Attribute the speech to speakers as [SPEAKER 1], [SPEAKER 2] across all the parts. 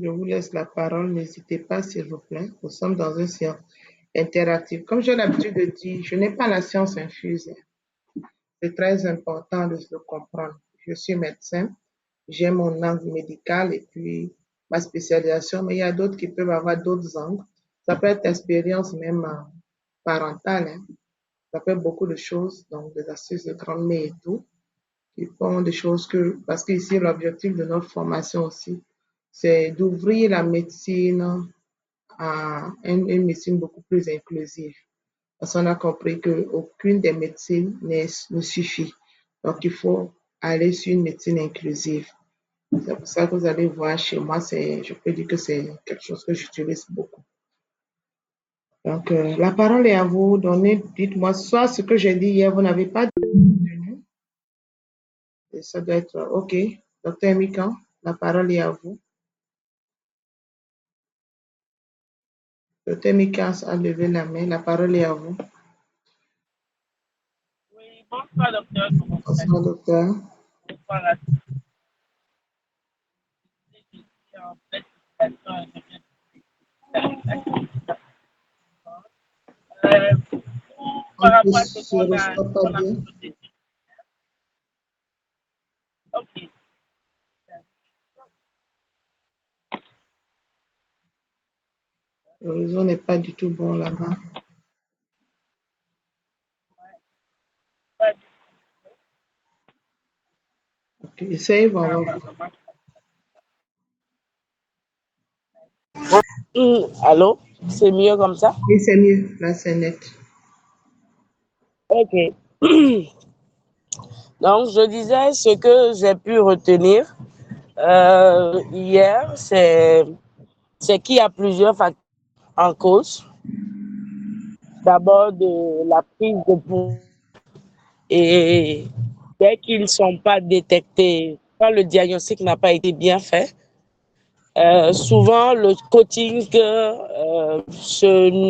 [SPEAKER 1] Je vous laisse la parole. N'hésitez pas, s'il vous plaît. Nous sommes dans une séance interactive. Comme j'ai l'habitude de dire, je n'ai pas la science infuse. C'est très important de le comprendre. Je suis médecin, j'ai mon angle médical et puis ma spécialisation, mais il y a d'autres qui peuvent avoir d'autres angles. Ça peut être expérience même parentale, hein. Ça peut être beaucoup de choses, donc des astuces de grand-mère et tout, qui font des choses que, parce qu'ici, l'objectif de notre formation aussi, c'est d'ouvrir la médecine à une médecine beaucoup plus inclusive. Parce qu'on a compris qu'aucune des médecines ne suffit. Donc, il faut aller sur une médecine inclusive. C'est pour ça que vous allez voir chez moi, je peux dire que c'est quelque chose que j'utilise beaucoup. Donc, la parole est à vous. Dites-moi soit ce que j'ai dit hier, vous n'avez pas retenu. Et ça doit être OK. Docteur Mikan, la parole est à vous. Docteur Mikan a levé la main. La parole est à vous.
[SPEAKER 2] Oui, bonsoir, docteur.
[SPEAKER 1] Bonsoir, docteur.
[SPEAKER 2] Bonsoir à tous. Je suis en pleine situation et par
[SPEAKER 1] On
[SPEAKER 2] rapport
[SPEAKER 1] ne
[SPEAKER 2] à ce
[SPEAKER 1] se
[SPEAKER 2] qu'on a,
[SPEAKER 1] reçoit pas
[SPEAKER 2] qu'on a
[SPEAKER 1] bien.
[SPEAKER 2] posé. OK.
[SPEAKER 1] Le réseau n'est pas du tout bon là-bas. OK. Essayez, on va voir.
[SPEAKER 2] Allô? C'est mieux comme ça?
[SPEAKER 1] Oui, c'est mieux. Là, c'est net.
[SPEAKER 2] OK. Donc, je disais ce que j'ai pu retenir hier, c'est qu'il y a plusieurs facteurs en cause. D'abord, de la prise de pouvoir et dès qu'ils ne sont pas détectés, quand le diagnostic n'a pas été bien fait, souvent le coaching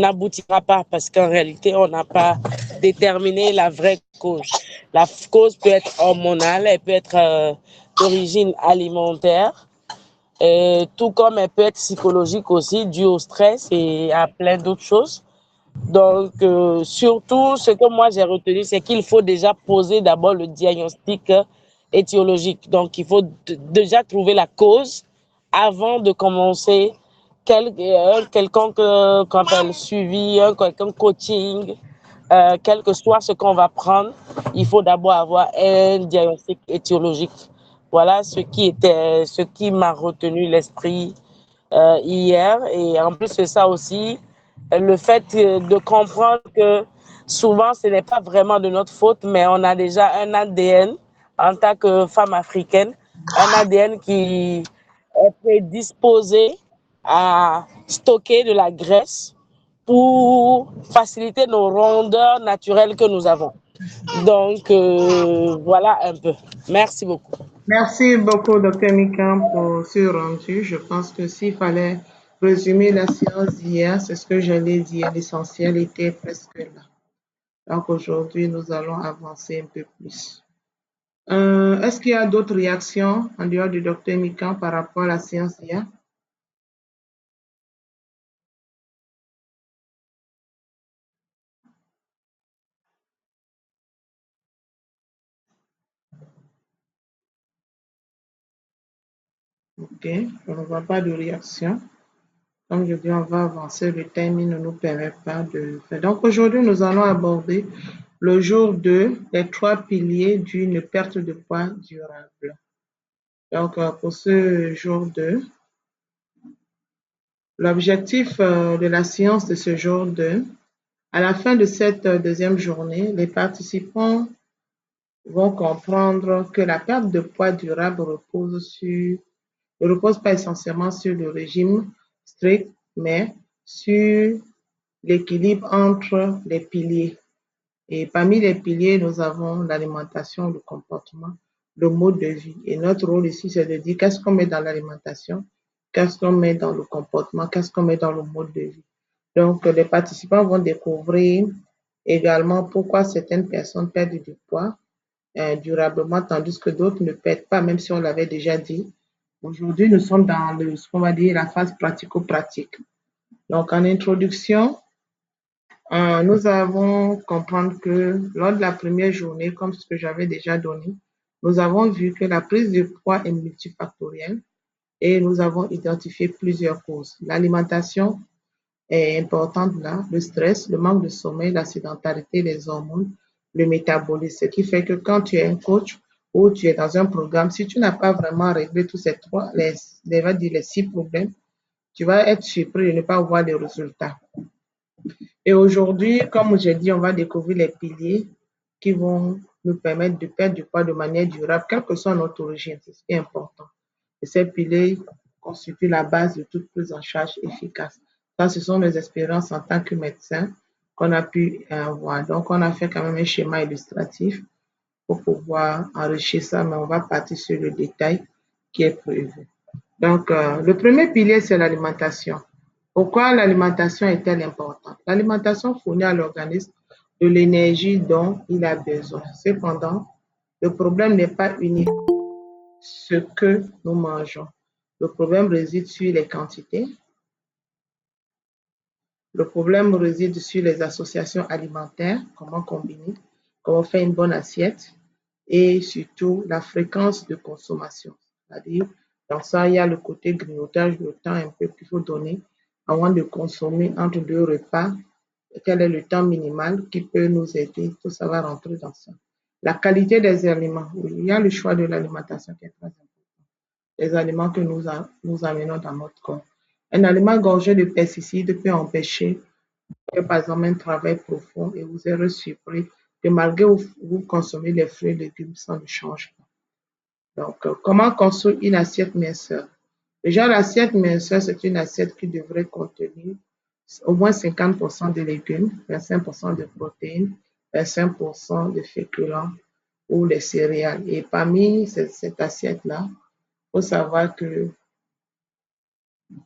[SPEAKER 2] n'aboutira pas parce qu'en réalité, on n'a pas déterminé la vraie cause. La cause peut être hormonale, elle peut être d'origine alimentaire, tout comme elle peut être psychologique aussi, due au stress et à plein d'autres choses. Donc, surtout, ce que moi j'ai retenu, c'est qu'il faut déjà poser d'abord le diagnostic étiologique. Donc, il faut déjà trouver la cause avant de commencer quelconque suivi, quelconque coaching, quel que soit ce qu'on va prendre. Il faut d'abord avoir un diagnostic étiologique. Voilà ce qui m'a retenu l'esprit hier. Et en plus de ça aussi, le fait de comprendre que souvent ce n'est pas vraiment de notre faute, mais on a déjà un ADN en tant que femme africaine, un ADN qui est prédisposé à stocker de la graisse pour faciliter nos rondeurs naturelles que nous avons. Donc, voilà un peu. Merci beaucoup.
[SPEAKER 1] Merci beaucoup, Dr. Mikan, pour ce rendu. Je pense que s'il fallait résumer la séance d'hier, c'est ce que j'allais dire. L'essentiel était presque là. Donc aujourd'hui, nous allons avancer un peu plus. Est-ce qu'il y a d'autres réactions en dehors du Dr. Mikan par rapport à la séance d'hier? OK, je ne vois pas de réaction. Comme je dis, on va avancer. Le timing ne nous permet pas de faire. Donc aujourd'hui, nous allons aborder le jour 2, les 3 piliers d'une perte de poids durable. Donc pour ce jour 2, l'objectif de la séance de ce jour 2, à la fin de cette deuxième journée, les participants vont comprendre que la perte de poids durable ne repose pas essentiellement sur le régime strict, mais sur l'équilibre entre les piliers. Et parmi les piliers, nous avons l'alimentation, le comportement, le mode de vie. Et notre rôle ici, c'est de dire qu'est-ce qu'on met dans l'alimentation, qu'est-ce qu'on met dans le comportement, qu'est-ce qu'on met dans le mode de vie. Donc, les participants vont découvrir également pourquoi certaines personnes perdent du poids durablement, tandis que d'autres ne perdent pas, même si on l'avait déjà dit. Aujourd'hui, nous sommes dans ce qu'on va dire la phase pratico-pratique. Donc, en introduction, nous avons comprendre que lors de la première journée, comme ce que j'avais déjà donné, nous avons vu que la prise de poids est multifactorielle et nous avons identifié plusieurs causes. L'alimentation est importante là, le stress, le manque de sommeil, la sédentarité, les hormones, le métabolisme. Ce qui fait que quand tu es un coach ou tu es dans un programme, si tu n'as pas vraiment réglé tous ces trois, les 6 problèmes, tu vas être surpris de ne pas voir les résultats. Et aujourd'hui, comme j'ai dit, on va découvrir les piliers qui vont nous permettre de perdre du poids de manière durable, quelle que soit notre origine. C'est ce qui est important. Et ces piliers constituent la base de toute prise en charge efficace. Ça, ce sont les expériences en tant que médecin qu'on a pu avoir. Donc, on a fait quand même un schéma illustratif pour pouvoir enrichir ça, mais on va partir sur le détail qui est prévu. Donc, le premier pilier, c'est l'alimentation. Pourquoi l'alimentation est-elle importante? L'alimentation fournit à l'organisme de l'énergie dont il a besoin. Cependant, le problème n'est pas uniquement ce que nous mangeons. Le problème réside sur les quantités. Le problème réside sur les associations alimentaires, comment combiner, comment faire une bonne assiette et surtout la fréquence de consommation. C'est-à-dire, dans ça, il y a le côté grignotage, le temps un peu qu'il faut donner avant de consommer entre 2 repas. Quel est le temps minimal qui peut nous aider? Tout ça va rentrer dans ça. La qualité des aliments. Oui, il y a le choix de l'alimentation qui est très important. Les aliments que nous amenons dans notre corps. Un aliment gorgé de pesticides peut empêcher par exemple un travail profond et vous serez surpris que malgré vous consommez les fruits et légumes, ça ne change pas. Donc, comment construire une assiette minceur? Déjà, l'assiette minceur, c'est une assiette qui devrait contenir au moins 50% de légumes, 25% de protéines, 25% de féculents ou les céréales. Et parmi cette assiette-là, il faut savoir que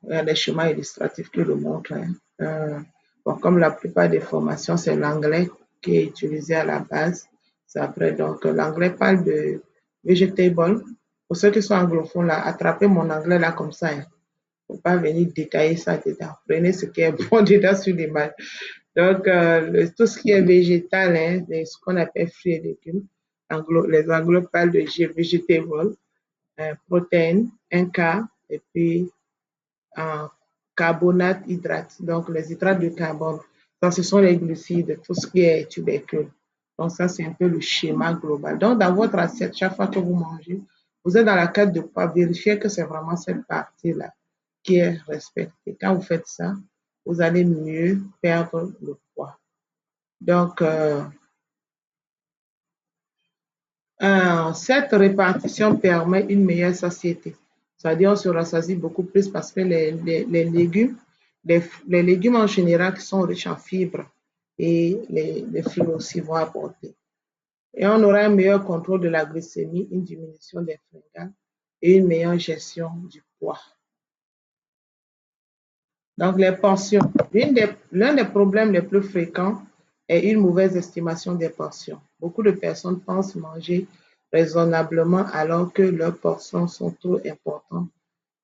[SPEAKER 1] il y a des schémas illustratifs qui le montrent. Hein. Bon, comme la plupart des formations, c'est l'anglais qui est utilisé à la base. C'est après, donc, l'anglais parle de vegetable. Pour ceux qui sont anglophones, là, attrapez mon anglais là comme ça. Il ne faut pas venir détailler ça dedans. Prenez ce qui est bon dedans sur l'image. Donc, tout ce qui est végétal, hein, ce qu'on appelle fruits et légumes, les anglo parlent de vegetable, protéines, un K, et puis en carbonate, hydrate. Donc, les hydrates de carbone, ça, ce sont les glucides, tout ce qui est tubercule. Donc, ça, c'est un peu le schéma global. Donc, dans votre assiette, chaque fois que vous mangez, vous êtes dans la carte de poids, vérifiez que c'est vraiment cette partie-là qui est respectée. Quand vous faites ça, vous allez mieux perdre le poids. Donc, cette répartition permet une meilleure satiété. C'est-à-dire, on se rassasie beaucoup plus parce que les légumes en général qui sont riches en fibres et les fruits aussi vont apporter. Et on aura un meilleur contrôle de la glycémie, une diminution des fringales et une meilleure gestion du poids. Donc, les portions. L'un des problèmes les plus fréquents est une mauvaise estimation des portions. Beaucoup de personnes pensent manger raisonnablement alors que leurs portions sont trop importantes.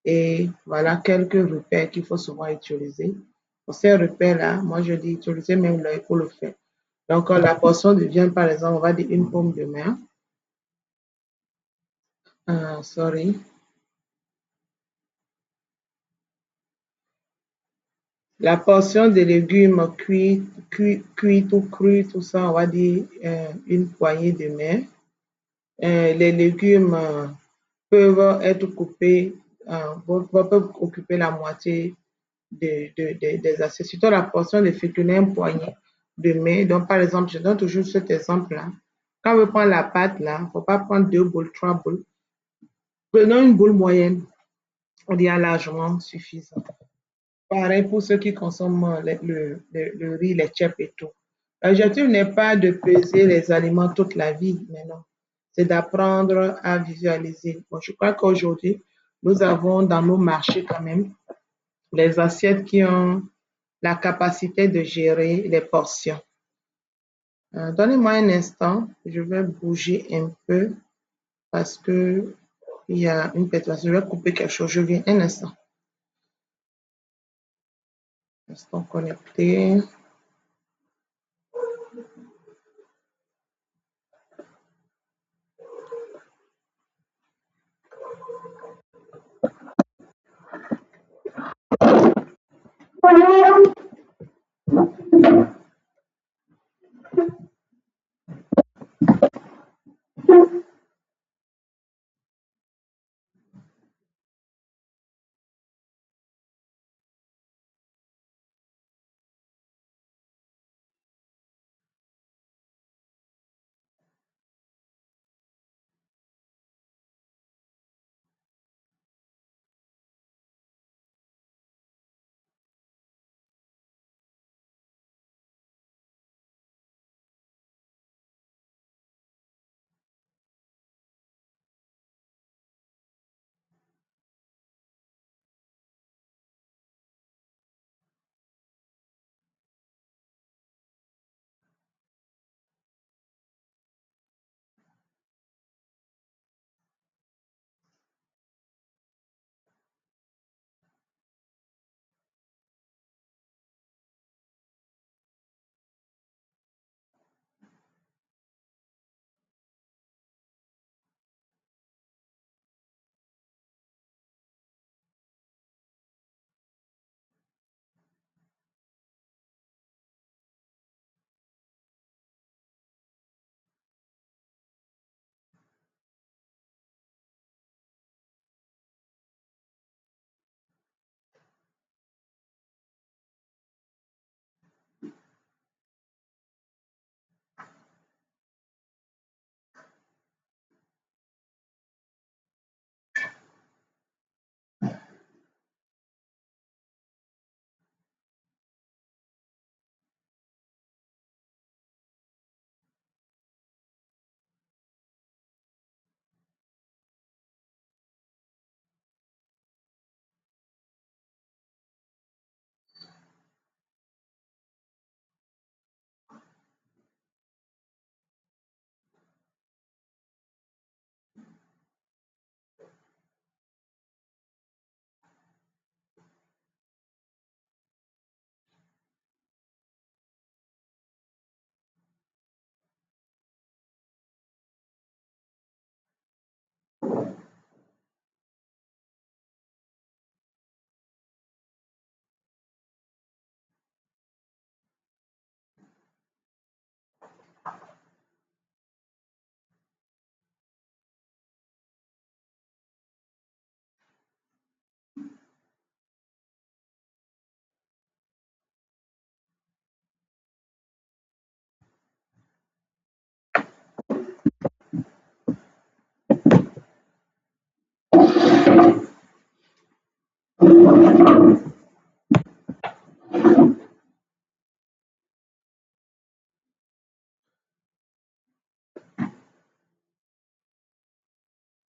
[SPEAKER 1] Et voilà quelques repères qu'il faut souvent utiliser. Pour ces repères-là, moi je dis utiliser même l'œil pour le faire. Donc, la portion de viande, par exemple, on va dire une paume de main. Sorry. La portion de légumes cuits ou crus, tout ça, on va dire une poignée de main. Les légumes peuvent être coupés, peuvent occuper la moitié des assiettes. Surtout la portion de féculents, une poignée de main. Donc, par exemple, je donne toujours cet exemple-là. Quand on veut prendre la pâte, là, il ne faut pas prendre 2 boules, 3 boules. Prenons une boule moyenne. On dit largement suffisant. Pareil pour ceux qui consomment le riz, les tchèps et tout. L'objectif n'est pas de peser les aliments toute la vie, mais non. C'est d'apprendre à visualiser. Bon, je crois qu'aujourd'hui, nous avons dans nos marchés quand même les assiettes qui ont la capacité de gérer les portions. Donnez-moi un instant, je vais bouger un peu parce que Il y a une perturbation. Je vais couper quelque chose. Je viens un instant. Instant connecté.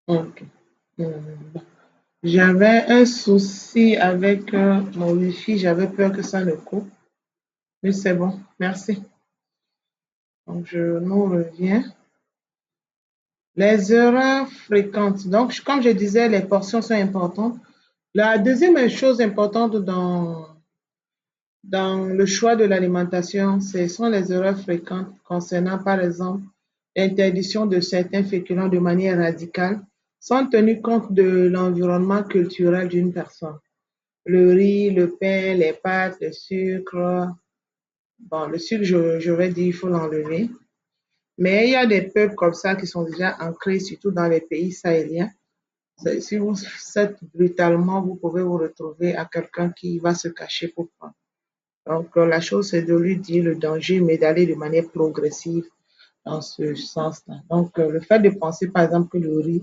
[SPEAKER 1] OK. J'avais un souci avec mon Wi-Fi. J'avais peur que ça ne coupe. Mais c'est bon. Merci. Donc, je nous reviens. Les erreurs fréquentes. Donc, comme je disais, les portions sont importantes. La deuxième chose importante dans le choix de l'alimentation, ce sont les erreurs fréquentes concernant, par exemple, l'interdiction de certains féculents de manière radicale, sans tenir compte de l'environnement culturel d'une personne. Le riz, le pain, les pâtes, le sucre. Bon, le sucre, je vais dire, il faut l'enlever. Mais il y a des peuples comme ça qui sont déjà ancrés, surtout dans les pays sahéliens. Si vous faites brutalement, vous pouvez vous retrouver à quelqu'un qui va se cacher pour prendre. Donc, la chose, c'est de lui dire le danger, mais d'aller de manière progressive dans ce sens-là. Donc, le fait de penser, par exemple, que le riz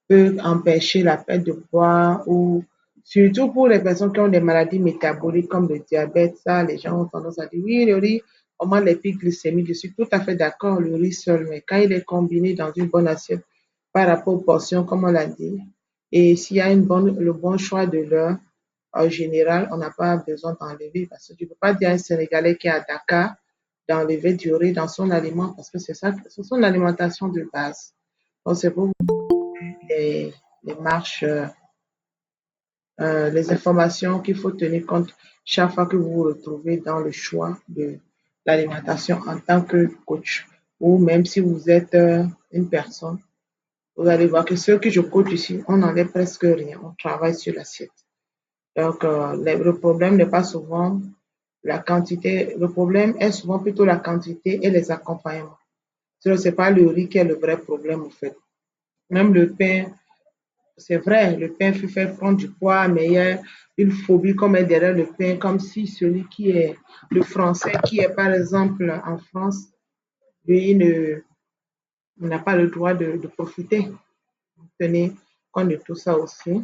[SPEAKER 1] peut empêcher la perte de poids ou surtout pour les personnes qui ont des maladies métaboliques comme le diabète, ça, les gens ont tendance à dire oui, le riz augmente les pics glycémiques. Je suis tout à fait d'accord, le riz seul, mais quand il est combiné dans une bonne assiette par rapport aux portions, comme on l'a dit, et s'il y a le bon choix de l'heure, en général, on n'a pas besoin d'enlever parce que tu ne peux pas dire à un Sénégalais qui est à Dakar d'enlever du riz dans son aliment parce que c'est ça, c'est son alimentation de base. Donc, c'est pour les, les marches, les informations qu'il faut tenir compte chaque fois que vous vous retrouvez dans le choix de l'alimentation en tant que coach ou même si vous êtes une personne, vous allez voir que ceux que je coach ici, on n'enlève presque rien, on travaille sur l'assiette. Donc, le problème n'est pas souvent la quantité, le problème est souvent plutôt la quantité et les accompagnements. Ce n'est pas le riz qui est le vrai problème, en fait. Même le pain, c'est vrai, le pain fait prendre du poids, mais il y a une phobie comme est derrière le pain, comme si celui qui est le français, qui est par exemple en France, lui n'a pas le droit de profiter. Tenez compte de tout ça aussi.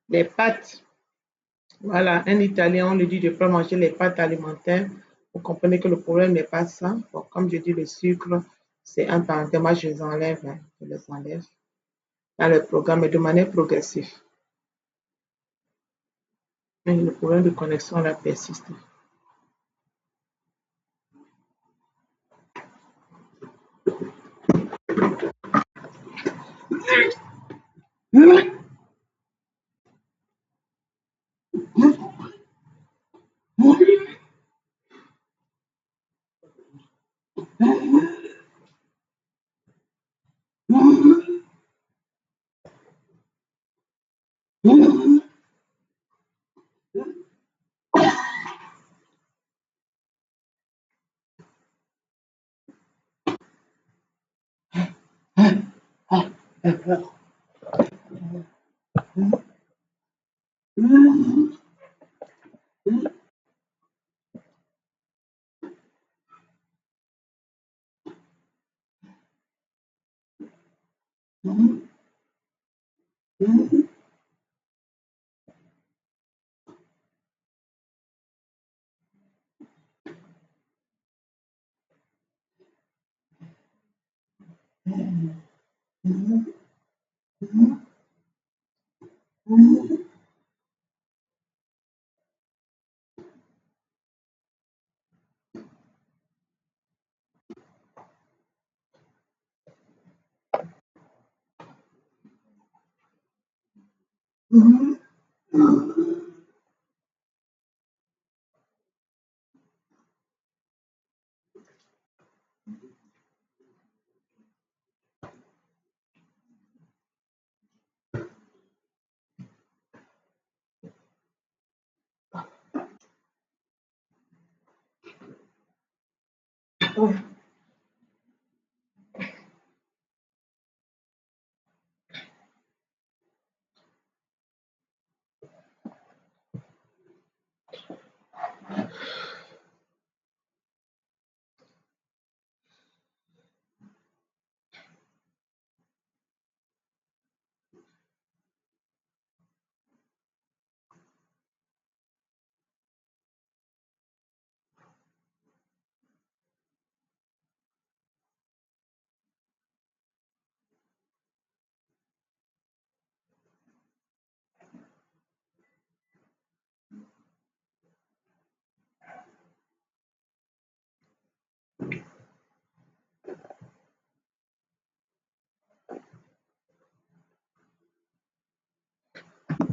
[SPEAKER 1] Les pâtes, voilà, un Italien, on lui dit de ne pas manger les pâtes alimentaires. Vous comprenez que le problème n'est pas ça. Bon, comme je dis, le sucre, c'est un parenthèse. Moi, je les enlève, hein, je les enlève dans le programme et de manière progressive. Mais le problème de connexion là persiste.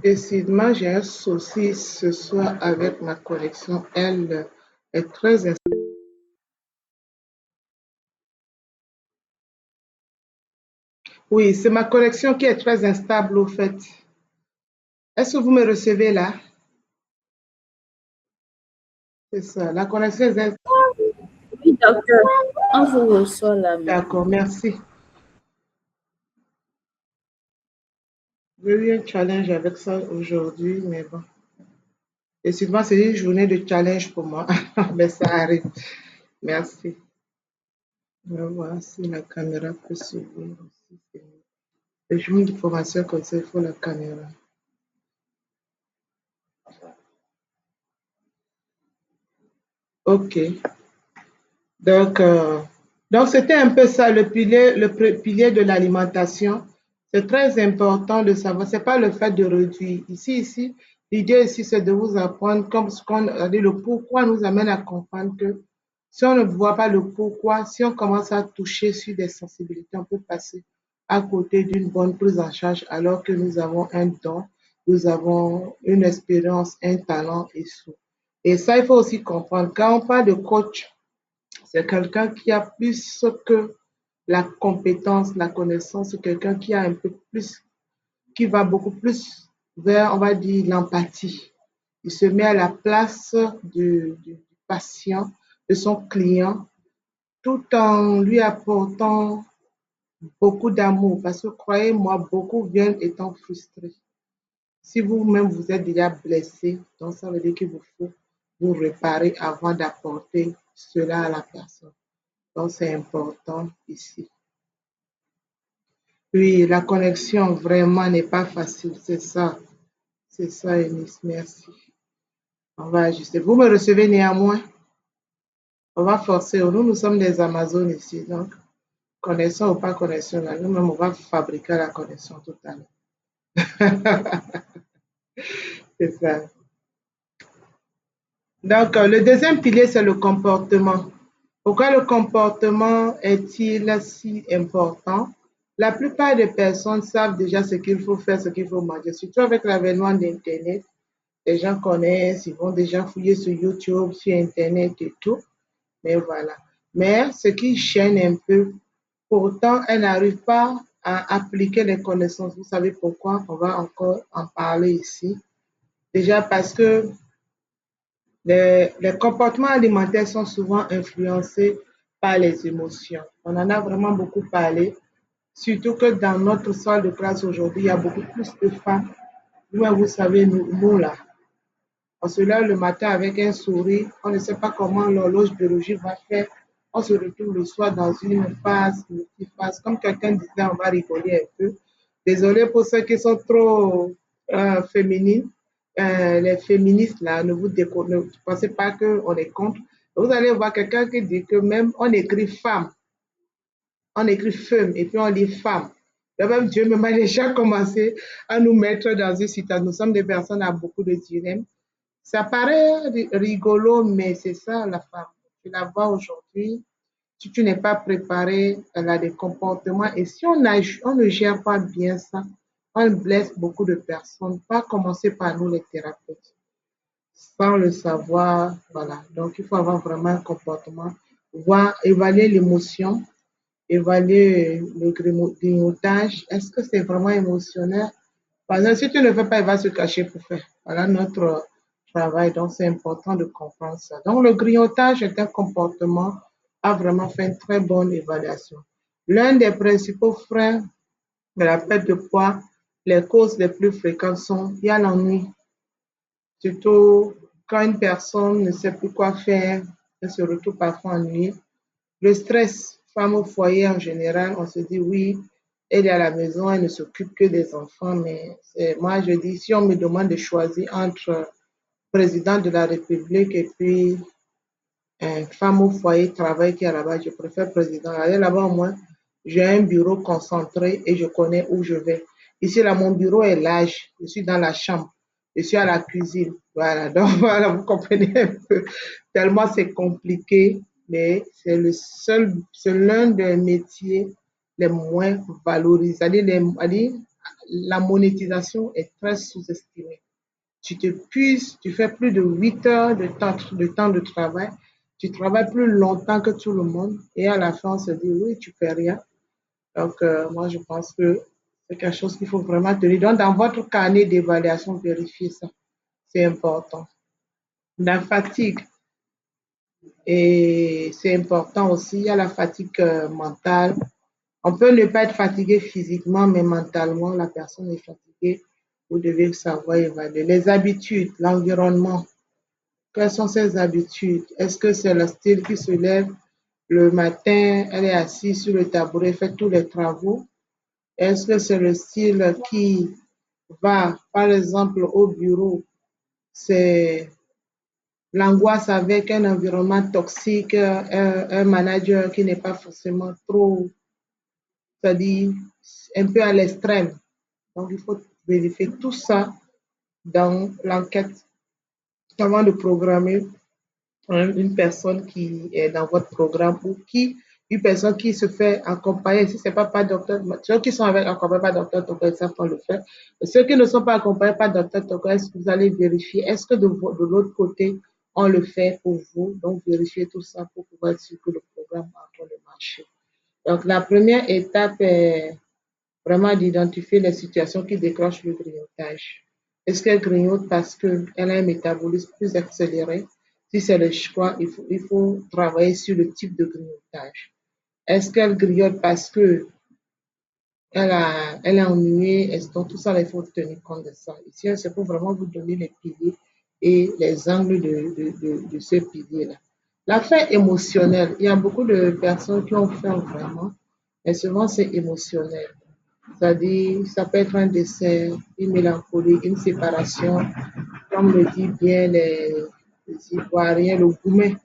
[SPEAKER 1] Décidément, j'ai un souci ce soir avec ma connexion. Elle est très instable. Oui, c'est ma connexion qui est très instable au fait. Est-ce que vous me recevez là? C'est ça, la connexion est instable.
[SPEAKER 3] Oui, docteur, on vous reçoit là maintenant.
[SPEAKER 1] D'accord, merci. J'ai eu un challenge avec ça aujourd'hui, mais bon. Décidément, c'est une journée de challenge pour moi. Mais ça arrive. Merci. On va voir si la caméra peut s'ouvrir aussi. Le jour de formation comme ça, il faut la caméra. OK. Donc, donc c'était un peu ça, pilier de l'alimentation. C'est très important de savoir. C'est pas le fait de réduire. Ici, l'idée ici, c'est de vous apprendre comme ce qu'on a dit, le pourquoi nous amène à comprendre que si on ne voit pas le pourquoi, si on commence à toucher sur des sensibilités, on peut passer à côté d'une bonne prise en charge alors que nous avons un don, nous avons une expérience, un talent et tout. Et ça, il faut aussi comprendre. Quand on parle de coach, c'est quelqu'un qui a plus que la compétence, la connaissance, c'est quelqu'un qui a un peu plus, qui va beaucoup plus vers, on va dire, l'empathie. Il se met à la place du patient, de son client, tout en lui apportant beaucoup d'amour. Parce que croyez-moi, beaucoup viennent étant frustrés. Si vous-même vous êtes déjà blessé, donc ça veut dire qu'il vous faut vous réparer avant d'apporter cela à la personne. Donc c'est important ici. Oui, la connexion vraiment n'est pas facile, c'est ça. C'est ça, Eunice, merci. On va ajuster. Vous me recevez néanmoins? On va forcer. Nous sommes des Amazones ici, donc connexion ou pas connexion, là, nous-mêmes, on va fabriquer la connexion tout à l'heure. C'est ça. Donc, le deuxième pilier, c'est le comportement. Pourquoi le comportement est-il si important? La plupart des personnes savent déjà ce qu'il faut faire, ce qu'il faut manger. Surtout avec l'avènement d'Internet, les gens connaissent, ils vont déjà fouiller sur YouTube, sur Internet et tout. Mais voilà. Mais ce qui gêne un peu, pourtant, elle n'arrive pas à appliquer les connaissances. Vous savez pourquoi? On va encore en parler ici. Déjà parce que les comportements alimentaires sont souvent influencés par les émotions. On en a vraiment beaucoup parlé, surtout que dans notre salle de classe aujourd'hui, il y a beaucoup plus de femmes. Vous savez, nous là, on se lève le matin avec un sourire, on ne sait pas comment l'horloge biologique va faire. On se retrouve le soir dans une phase, une petite phase. Comme quelqu'un disait, on va rigoler un peu. Désolé pour ceux qui sont trop féminines. Les féministes, là, ne pensez pas qu'on est contre. Vous allez voir quelqu'un qui dit que même on écrit femme, on écrit femme et puis on lit femme. Le même Dieu même a déjà commencé à nous mettre dans une situation. Nous sommes des personnes à beaucoup de dilemmes. Ça paraît rigolo, mais c'est ça la femme. Tu la vois aujourd'hui, si tu n'es pas préparé, elle a des comportements. Et si on ne gère pas bien ça, on blesse beaucoup de personnes. Pas commencer par nous, les thérapeutes. Sans le savoir, voilà. Donc, il faut avoir vraiment un comportement, voir, évaluer l'émotion, évaluer le grignotage. Est-ce que c'est vraiment émotionnel? Par exemple, si tu ne le fais pas, il va se cacher pour faire. Voilà notre travail. Donc, c'est important de comprendre ça. Donc, le grignotage est un comportement a vraiment fait une très bonne évaluation. L'un des principaux freins de la perte de poids, les causes les plus fréquentes sont, il y a l'ennui. Surtout quand une personne ne sait plus quoi faire, elle se retrouve parfois ennuyée. Le stress, femme au foyer en général, on se dit oui, elle est à la maison, elle ne s'occupe que des enfants, mais moi je dis, si on me demande de choisir entre président de la République et puis femme au foyer, travail qui est là-bas, je préfère président. Aller là-bas, au moins, j'ai un bureau concentré et je connais où je vais. Ici, là, mon bureau est large. Je suis dans la chambre. Je suis à la cuisine. Voilà. Donc, voilà, vous comprenez un peu. Tellement c'est compliqué, mais c'est l'un des métiers les moins valorisés. La monétisation est très sous-estimée. Tu te puises, tu fais plus de 8 heures de temps de travail, tu travailles plus longtemps que tout le monde et à la fin, on se dit oui, tu fais rien. Donc, moi, je pense que c'est quelque chose qu'il faut vraiment tenir. Donc, dans votre carnet d'évaluation, vérifiez ça. C'est important. La fatigue, et c'est important aussi, il y a la fatigue mentale. On peut ne pas être fatigué physiquement, mais mentalement, la personne est fatiguée. Vous devez savoir évaluer. Les habitudes, l'environnement. Quelles sont ses habitudes? Est-ce que c'est le style qui se lève le matin, elle est assise sur le tabouret, fait tous les travaux? Est-ce que c'est le style qui va, par exemple, au bureau? C'est l'angoisse avec un environnement toxique, un manager qui n'est pas forcément trop, c'est-à-dire un peu à l'extrême. Donc, il faut vérifier tout ça dans l'enquête avant de programmer une personne qui est dans votre programme ou qui une personne qui se fait accompagner, si ce n'est pas docteur, ceux qui sont accompagnés par docteur Toko, ils savent qu'on le fait. Et ceux qui ne sont pas accompagnés par docteur Toko, est-ce que vous allez vérifier, est-ce que de l'autre côté, on le fait pour vous? Donc, vérifiez tout ça pour pouvoir être sûr que le programme est en train de marcher. Donc, la première étape est vraiment d'identifier les situations qui déclenchent le grignotage. Est-ce qu'elle grignote parce qu'elle a un métabolisme plus accéléré? Si c'est le choix, il faut travailler sur le type de grignotage. Est-ce qu'elle grignote parce que elle a ennuyé? Donc, tout ça, il faut tenir compte de ça. Ici, c'est pour vraiment vous donner les piliers et les angles de ce pilier-là. La faim émotionnelle, il y a beaucoup de personnes qui ont faim vraiment, mais souvent c'est émotionnel. C'est-à-dire, ça peut être un décès, une mélancolie, une séparation, comme le dit bien les Ivoiriens, le gourmet.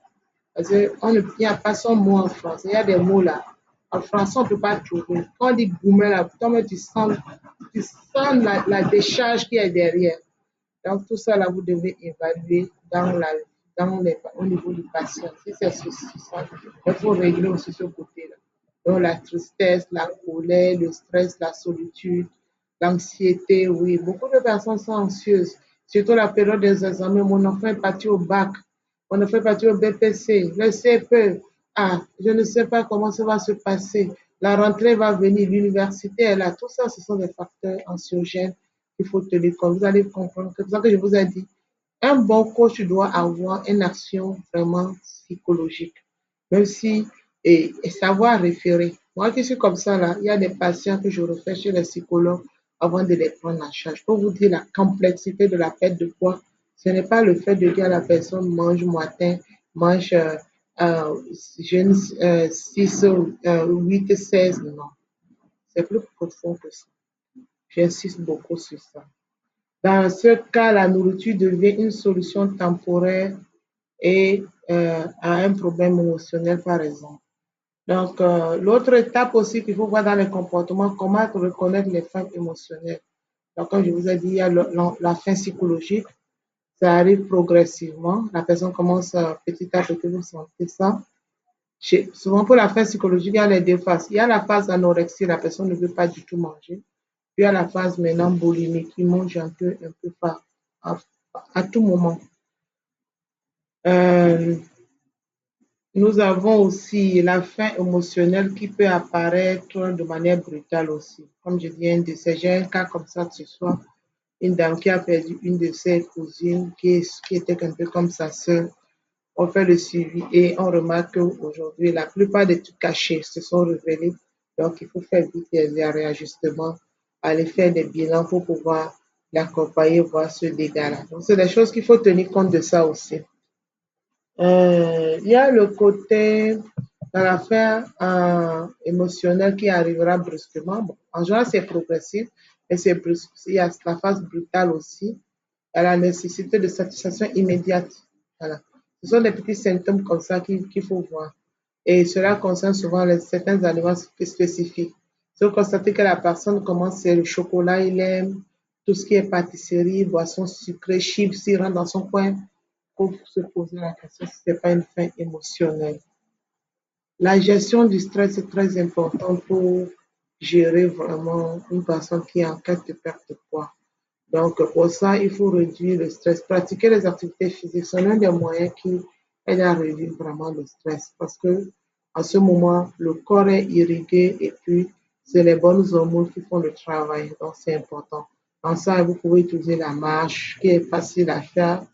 [SPEAKER 1] Parce qu'il n'y a pas son mot en français, il y a des mots là. En français, on ne peut pas trouver. Quand on dit gourmet, là, tu sens la décharge qui est derrière. Donc, tout ça, là, vous devez évaluer au niveau du patient. Si c'est ceci, il faut régler aussi ce côté-là. Donc, la tristesse, la colère, le stress, la solitude, l'anxiété, oui. Beaucoup de personnes sont anxieuses, surtout la période des examens. Mon enfant est parti au bac, mon enfant est parti au BPC, le CPE. Ah, je ne sais pas comment ça va se passer. La rentrée va venir, l'université est là. Tout ça, ce sont des facteurs anxiogènes qu'il faut tenir compte. Vous allez comprendre. C'est pour ça que je vous ai dit, un bon coach doit avoir une action vraiment psychologique, même si, et savoir référer. Moi qui suis comme ça, là, il y a des patients que je refais chez les psychologues avant de les prendre en charge. Pour vous dire la complexité de la perte de poids, ce n'est pas le fait de dire à la personne mange matin, mange jeûne 6, 8, 16, non. C'est plus profond que ça. J'insiste beaucoup sur ça. Dans ce cas, la nourriture devient une solution temporaire et à un problème émotionnel, par exemple. Donc, l'autre étape aussi qu'il faut voir dans les comportements, comment reconnaître les faim émotionnelles. Donc, comme je vous ai dit, il y a la faim psychologique. Ça arrive progressivement. La personne commence petit à petit, vous sentez ça. Souvent, pour la faim psychologique, il y a les deux phases. Il y a la phase anorexie, la personne ne veut pas du tout manger. Puis, il y a la phase maintenant boulimique, qui mange un peu à tout moment. Nous avons aussi la faim émotionnelle qui peut apparaître de manière brutale aussi. Comme je viens de dire, j'ai un cas comme ça ce soir, une dame qui a perdu une de ses cousines qui était un peu comme sa sœur. On fait le suivi et on remarque qu'aujourd'hui, la plupart des trucs cachés se sont révélés. Donc, il faut faire vite des réajustements, aller faire des bilans pour pouvoir l'accompagner, voir ce dégât-là. Donc, c'est des choses qu'il faut tenir compte de ça aussi. Il y a le côté dans l'affaire émotionnelle qui arrivera brusquement. Bon, en général, c'est progressif, mais c'est brusque. Il y a la phase brutale aussi. Il y a la nécessité de satisfaction immédiate. Voilà. Ce sont des petits symptômes comme ça qu'il faut voir. Et cela concerne souvent certains aliments spécifiques. Si vous constatez que la personne commence, c'est le chocolat, il aime tout ce qui est pâtisserie, boissons sucrées, chips, il rentre dans son coin, pour se poser la question si ce n'est pas une faim émotionnelle. La gestion du stress est très importante pour gérer vraiment une personne qui est en quête de perte de poids. Donc, pour ça, il faut réduire le stress. Pratiquer les activités physiques sont l'un des moyens qui aident à réduire vraiment le stress parce que à ce moment, le corps est irrigué et puis c'est les bonnes hormones qui font le travail. Donc, c'est important. En ça, vous pouvez utiliser la marche qui est facile à faire.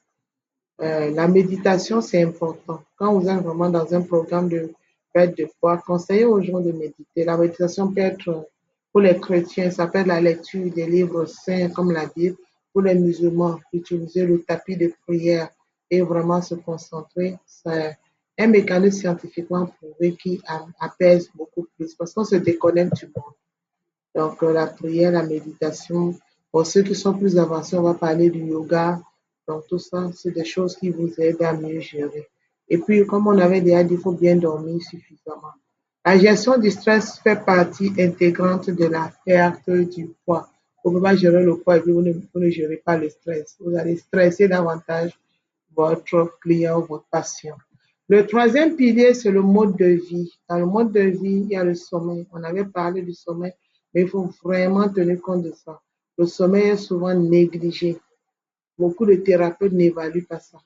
[SPEAKER 1] La méditation, c'est important. Quand vous êtes vraiment dans un programme de perte de poids, conseillez aux gens de méditer. La méditation peut être, pour les chrétiens, ça peut être la lecture des livres saints comme la Bible. Pour les musulmans, utiliser le tapis de prière et vraiment se concentrer. C'est un mécanisme scientifiquement prouvé qui apaise beaucoup plus parce qu'on se déconnecte du monde. Donc, la prière, la méditation. Pour ceux qui sont plus avancés, on va parler du yoga. Donc, tout ça, c'est des choses qui vous aident à mieux gérer. Et puis, comme on avait déjà dit, il faut bien dormir suffisamment. La gestion du stress fait partie intégrante de la perte du poids. Vous ne pouvez pas gérer le poids et puis vous ne gérez pas le stress. Vous allez stresser davantage votre client ou votre patient. Le troisième pilier, c'est le mode de vie. Dans le mode de vie, il y a le sommeil. On avait parlé du sommeil, mais il faut vraiment tenir compte de ça. Le sommeil est souvent négligé. Beaucoup de thérapeutes n'évaluent pas ça.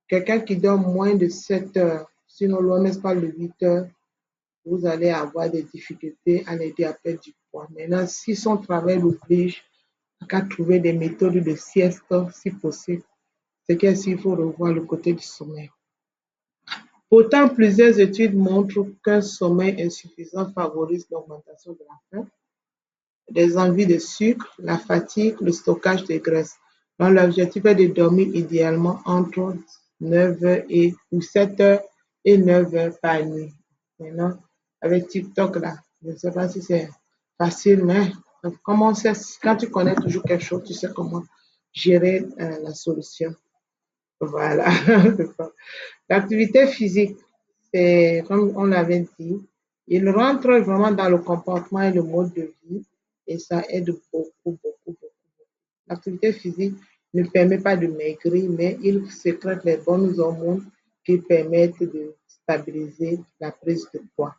[SPEAKER 1] Quelqu'un qui dort moins de 7 heures, sinon l'OMS parle de 8 heures, vous allez avoir des difficultés à l'aider à perdre du poids. Maintenant, si son travail l'oblige, qu'à trouver des méthodes de sieste si possible, c'est qu'il faut revoir le côté du sommeil. Pourtant, plusieurs études montrent qu'un sommeil insuffisant favorise l'augmentation de la faim, des envies de sucre, la fatigue, le stockage de graisse. Donc, l'objectif est de dormir idéalement entre 9 heures ou 7 heures et 9 heures par nuit. Maintenant, avec TikTok, là, je ne sais pas si c'est facile, mais comment quand tu connais toujours quelque chose, tu sais comment gérer la solution. Voilà. L'activité physique, c'est comme on l'avait dit, il rentre vraiment dans le comportement et le mode de vie et ça aide beaucoup, beaucoup, beaucoup. L'activité physique ne permet pas de maigrir, mais il sécrète les bonnes hormones qui permettent de stabiliser la prise de poids.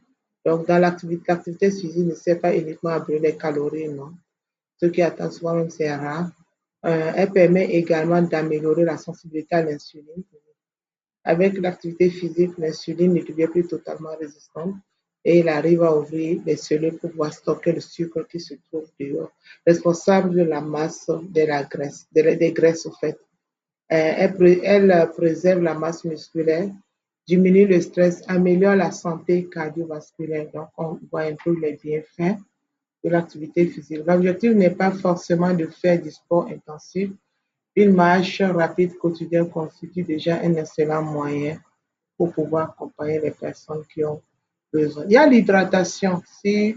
[SPEAKER 1] Donc, dans l'activité physique ne sert pas uniquement à brûler les calories, non. Ce qui attend souvent même, c'est rare. Elle permet également d'améliorer la sensibilité à l'insuline. Avec l'activité physique, l'insuline ne devient plus totalement résistante et il arrive à ouvrir les cellules pour pouvoir stocker le sucre qui se trouve dehors, responsable de la masse de la graisse, des graisses au fait. Elle préserve la masse musculaire, diminue le stress, améliore la santé cardiovasculaire. Donc, on voit un peu les bienfaits de l'activité physique. L'objectif n'est pas forcément de faire du sport intensif. Une marche rapide quotidienne constitue déjà un excellent moyen pour pouvoir accompagner les personnes qui ont besoin. Il y a l'hydratation. Si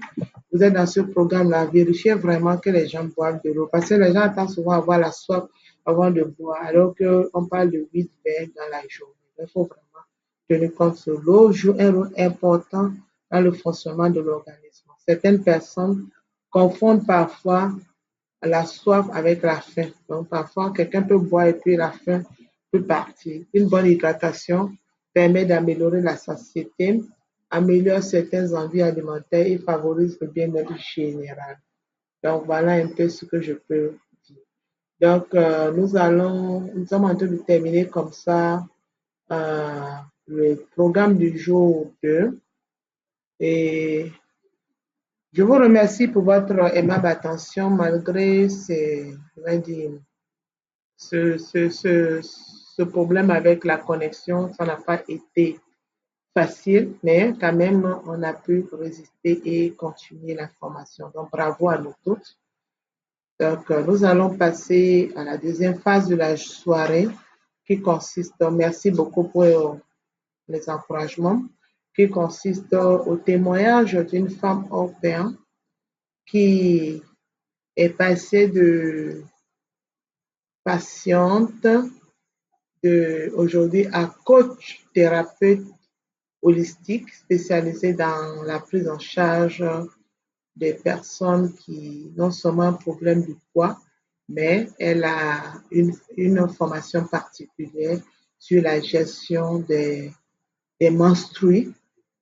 [SPEAKER 1] vous êtes dans ce programme-là, vérifiez vraiment que les gens boivent de l'eau. Parce que les gens attendent souvent avoir la soif avant de boire, alors qu'on parle de 8 verres dans la journée. Il faut vraiment tenir compte que l'eau joue un rôle important dans le fonctionnement de l'organisme. Certaines personnes confondent parfois la soif avec la faim. Donc, parfois, quelqu'un peut boire et puis la faim peut partir. Une bonne hydratation permet d'améliorer la satiété, améliore certaines envies alimentaires et favorise le bien-être général. Donc, voilà un peu ce que je peux dire. Donc, nous sommes en train de terminer comme ça euh, le programme du jour 2. Et je vous remercie pour votre aimable attention malgré ce problème avec la connexion. Ça n'a pas été facile, mais quand même, on a pu résister et continuer la formation. Donc, bravo à nous tous. Donc, nous allons passer à la deuxième phase de la soirée qui consiste, merci beaucoup pour les encouragements, qui consiste au témoignage d'une femme européenne qui est passée de patiente aujourd'hui à coach thérapeute holistique spécialisé dans la prise en charge des personnes qui non seulement un problème du poids, mais elle a une formation particulière sur la gestion des menstrues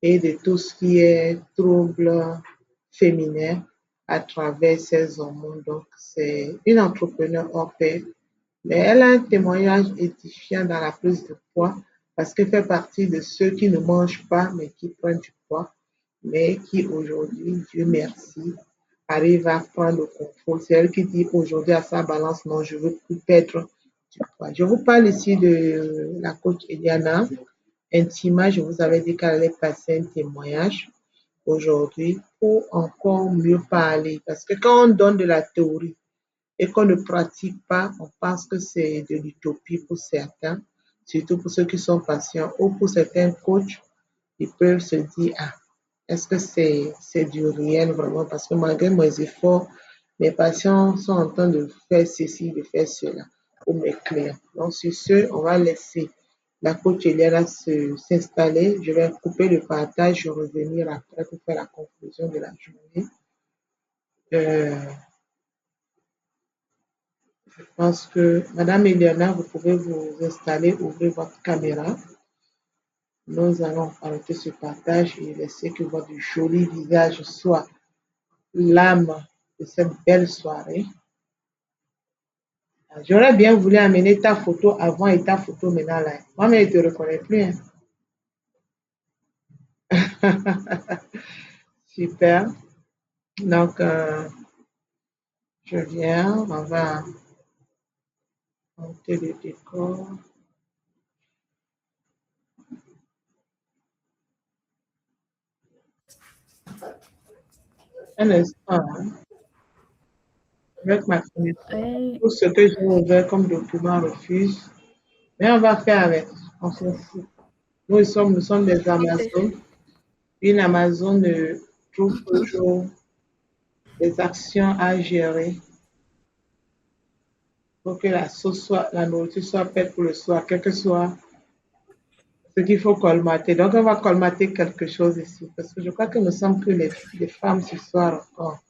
[SPEAKER 1] et de tout ce qui est troubles féminins à travers ces hormones. Donc, c'est une entrepreneur hors pair, mais elle a un témoignage édifiant dans la prise de poids parce qu'elle fait partie de ceux qui ne mangent pas mais qui prennent du poids, mais qui aujourd'hui, Dieu merci, arrive à prendre le contrôle. C'est elle qui dit aujourd'hui à sa balance, non, je veux plus perdre du poids. Je vous parle ici de la coach Eliana Intima. Je vous avais dit qu'elle allait passer un témoignage aujourd'hui pour encore mieux parler. Parce que quand on donne de la théorie, et qu'on ne pratique pas, on pense que c'est de l'utopie pour certains, surtout pour ceux qui sont patients ou pour certains coachs, ils peuvent se dire, ah, est-ce que c'est du réel vraiment? Parce que malgré mes efforts, mes patients sont en train de faire ceci, de faire cela pour mes clients. Donc, sur ce, on va laisser la coach Eliana s'installer. Je vais couper le partage et revenir après pour faire la conclusion de la journée. Je pense que Madame Eliana, vous pouvez vous installer, ouvrir votre caméra. Nous allons arrêter ce partage et laisser que votre joli visage soit l'âme de cette belle soirée. J'aurais bien voulu amener ta photo avant et ta photo maintenant là. Moi-même, je ne te reconnais plus. Hein. Super. Donc, je viens, on va monter le décor. Un instant, hein, avec ma connaissance.
[SPEAKER 3] Oui,
[SPEAKER 1] Tout ce que j'ai ouvert comme document refuse. Mais on va faire avec. On s'en fout. Nous sommes des Amazones. Une Amazone trouve toujours des actions à gérer pour que la nourriture soit faite pour le soir, quel que soit ce qu'il faut colmater. Donc, on va colmater quelque chose ici, parce que je crois que nous sommes que les femmes ce soir encore.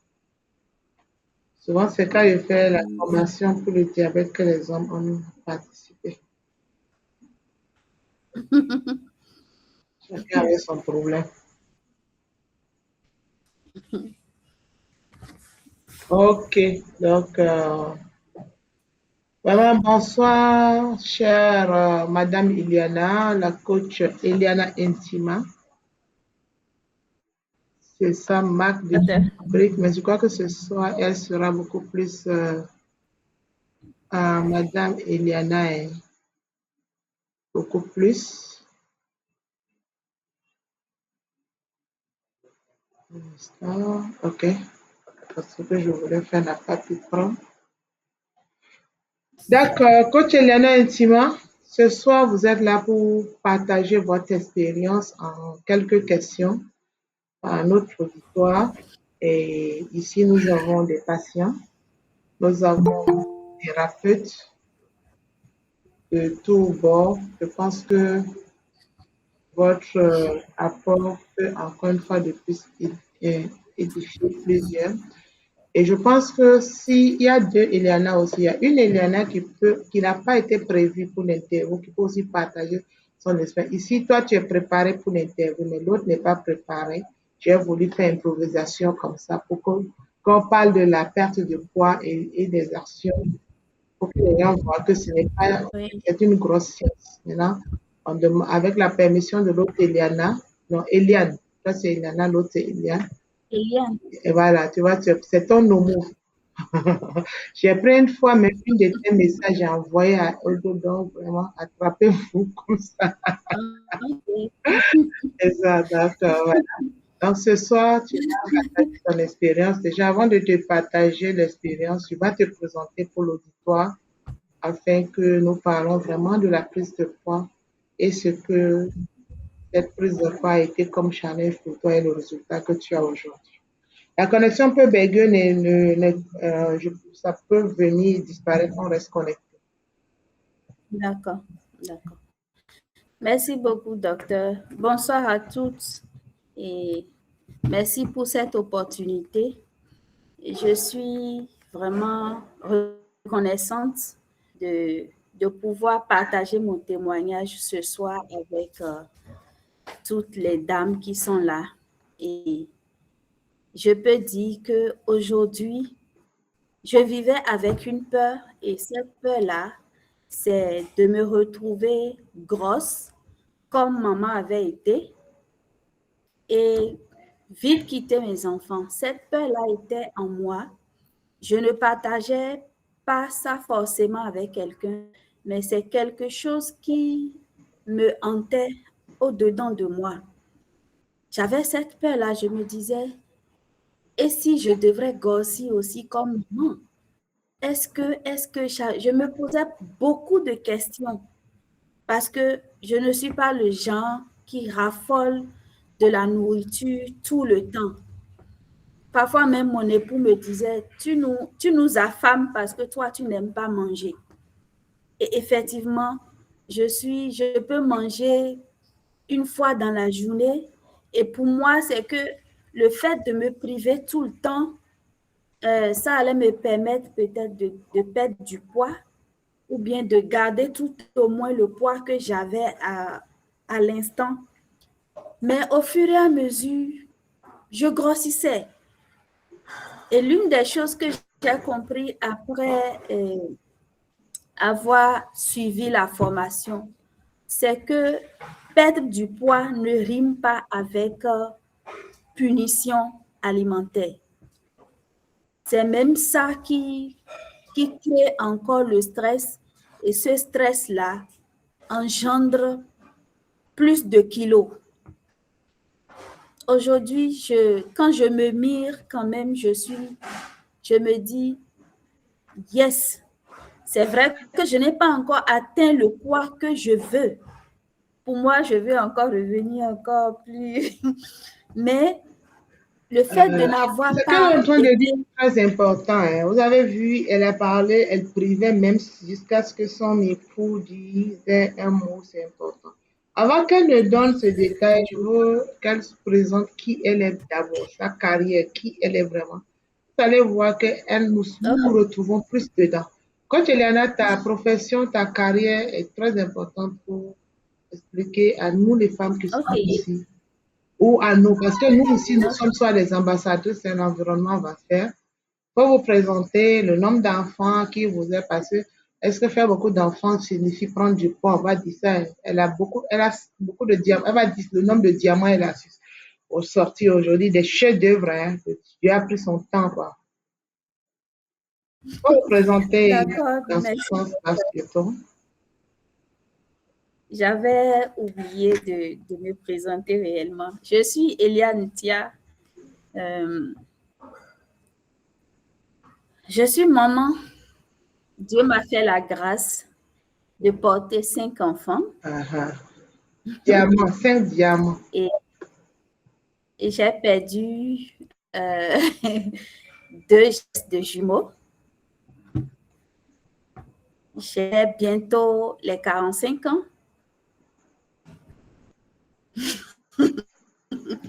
[SPEAKER 1] Souvent, c'est quand je fais la formation pour le diabète que les hommes ont participé. Chacun avait son problème. Ok, donc, vraiment, bonsoir, chère Madame Iliana, la coach Eliana Intima. C'est sa marque de
[SPEAKER 3] docteur.
[SPEAKER 1] fabrique, mais je crois que ce soir, elle sera beaucoup plus Madame Eliana est beaucoup plus. Un instant, ok, parce que je voulais faire n'a pas pu prendre. D'accord, coach Eliana Intima, ce soir, vous êtes là pour partager votre expérience en quelques questions à notre auditoire. Et ici, nous avons des patients, nous avons des thérapeutes de tous bords. Je pense que votre apport peut encore une fois de plus édifier plusieurs. Et je pense que s'il y a deux Eliana aussi, il y a une Eliana qui n'a pas été prévue pour l'interview, qui peut aussi partager son expérience. Ici, toi, tu es préparé pour l'interview, mais l'autre n'est pas préparé. J'ai voulu faire improvisation comme ça pour qu'on parle de la perte de poids et des actions pour que les gens voient que ce n'est pas,
[SPEAKER 3] Oui,
[SPEAKER 1] c'est une grosse science. Maintenant, avec la permission de l'autre Eliana, non, Eliane, ça c'est Eliana, l'autre c'est Eliane.
[SPEAKER 3] Eliane.
[SPEAKER 1] Et voilà, tu vois, c'est ton homo. J'ai pris une fois même une de tes messages, j'ai envoyé à Odo, donc vraiment, attrapez-vous comme ça.
[SPEAKER 3] Ok.
[SPEAKER 1] Et ça, d'accord, voilà. Donc ce soir, tu vas partager ton expérience. Déjà, avant de te partager l'expérience, tu vas te présenter pour l'auditoire afin que nous parlons vraiment de la prise de poids et ce que cette prise de poids a été comme challenge pour toi et le résultat que tu as aujourd'hui. La connexion peut bugger, ça peut venir disparaître, on reste connecté.
[SPEAKER 3] D'accord, d'accord. Merci beaucoup, docteur. Bonsoir à toutes et merci pour cette opportunité. Je suis vraiment reconnaissante de, de pouvoir partager mon témoignage ce soir avec toutes les dames qui sont là. Et je peux dire que aujourd'hui, je vivais avec une peur et cette peur-là, c'est de me retrouver grosse comme maman avait été et vite quitter mes enfants. Cette peur-là était en moi. Je ne partageais pas ça forcément avec quelqu'un, mais c'est quelque chose qui me hantait au-dedans de moi. J'avais cette peur-là, je me disais, et si je devrais grossir aussi comme maman? Je me posais beaucoup de questions parce que je ne suis pas le genre qui raffole de la nourriture tout le temps. Parfois même mon époux me disait, tu nous affames parce que toi, tu n'aimes pas manger. Et effectivement, je peux manger une fois dans la journée. Et pour moi, c'est que le fait de me priver tout le temps, ça allait me permettre peut-être de perdre du poids ou bien de garder tout au moins le poids que j'avais à l'instant. Mais au fur et à mesure, je grossissais. Et l'une des choses que j'ai compris après avoir suivi la formation, c'est que perdre du poids ne rime pas avec punition alimentaire. C'est même ça qui crée encore le stress. Et ce stress-là engendre plus de kilos. Aujourd'hui, quand je me mire, quand même, je me dis, yes, c'est vrai que je n'ai pas encore atteint le poids que je veux. Pour moi, je veux encore revenir encore plus. Mais le fait de n'avoir
[SPEAKER 1] Ce qu'elle
[SPEAKER 3] pas
[SPEAKER 1] est en train de dire
[SPEAKER 3] été...
[SPEAKER 1] est très important. Hein. Vous avez vu, elle a parlé, elle privait même jusqu'à ce que son époux disait un mot, c'est important. Avant qu'elle ne donne ce détail, je veux qu'elle se présente qui elle est d'abord, sa carrière, qui elle est vraiment. Vous allez voir que nous retrouvons plus dedans. Quand Eliana, ta profession, ta carrière est très importante pour expliquer à nous les femmes qui
[SPEAKER 3] Ok,
[SPEAKER 1] sont ici ou à nous, parce que nous aussi, nous sommes soit les ambassadeurs, c'est un environnement va faire. Pour vous présenter le nombre d'enfants qui vous est passé. Est-ce que faire beaucoup d'enfants signifie prendre du poids? On va dire ça. Elle a beaucoup de diamants. Elle va dire le nombre de diamants elle a au sorti aujourd'hui, des chefs-d'œuvre. Hein. Dieu a pris son temps, quoi. Pour vous présenter
[SPEAKER 3] d'accord,
[SPEAKER 1] dans ce
[SPEAKER 3] merci.
[SPEAKER 1] sens-là, surtout.
[SPEAKER 3] J'avais oublié de me présenter réellement. Je suis Eliane Tia. Je suis maman. Dieu m'a fait la grâce de porter 5 enfants.
[SPEAKER 1] Diamants, 5 diamants.
[SPEAKER 3] Et j'ai perdu 2 de jumeaux. J'ai bientôt les 45 ans.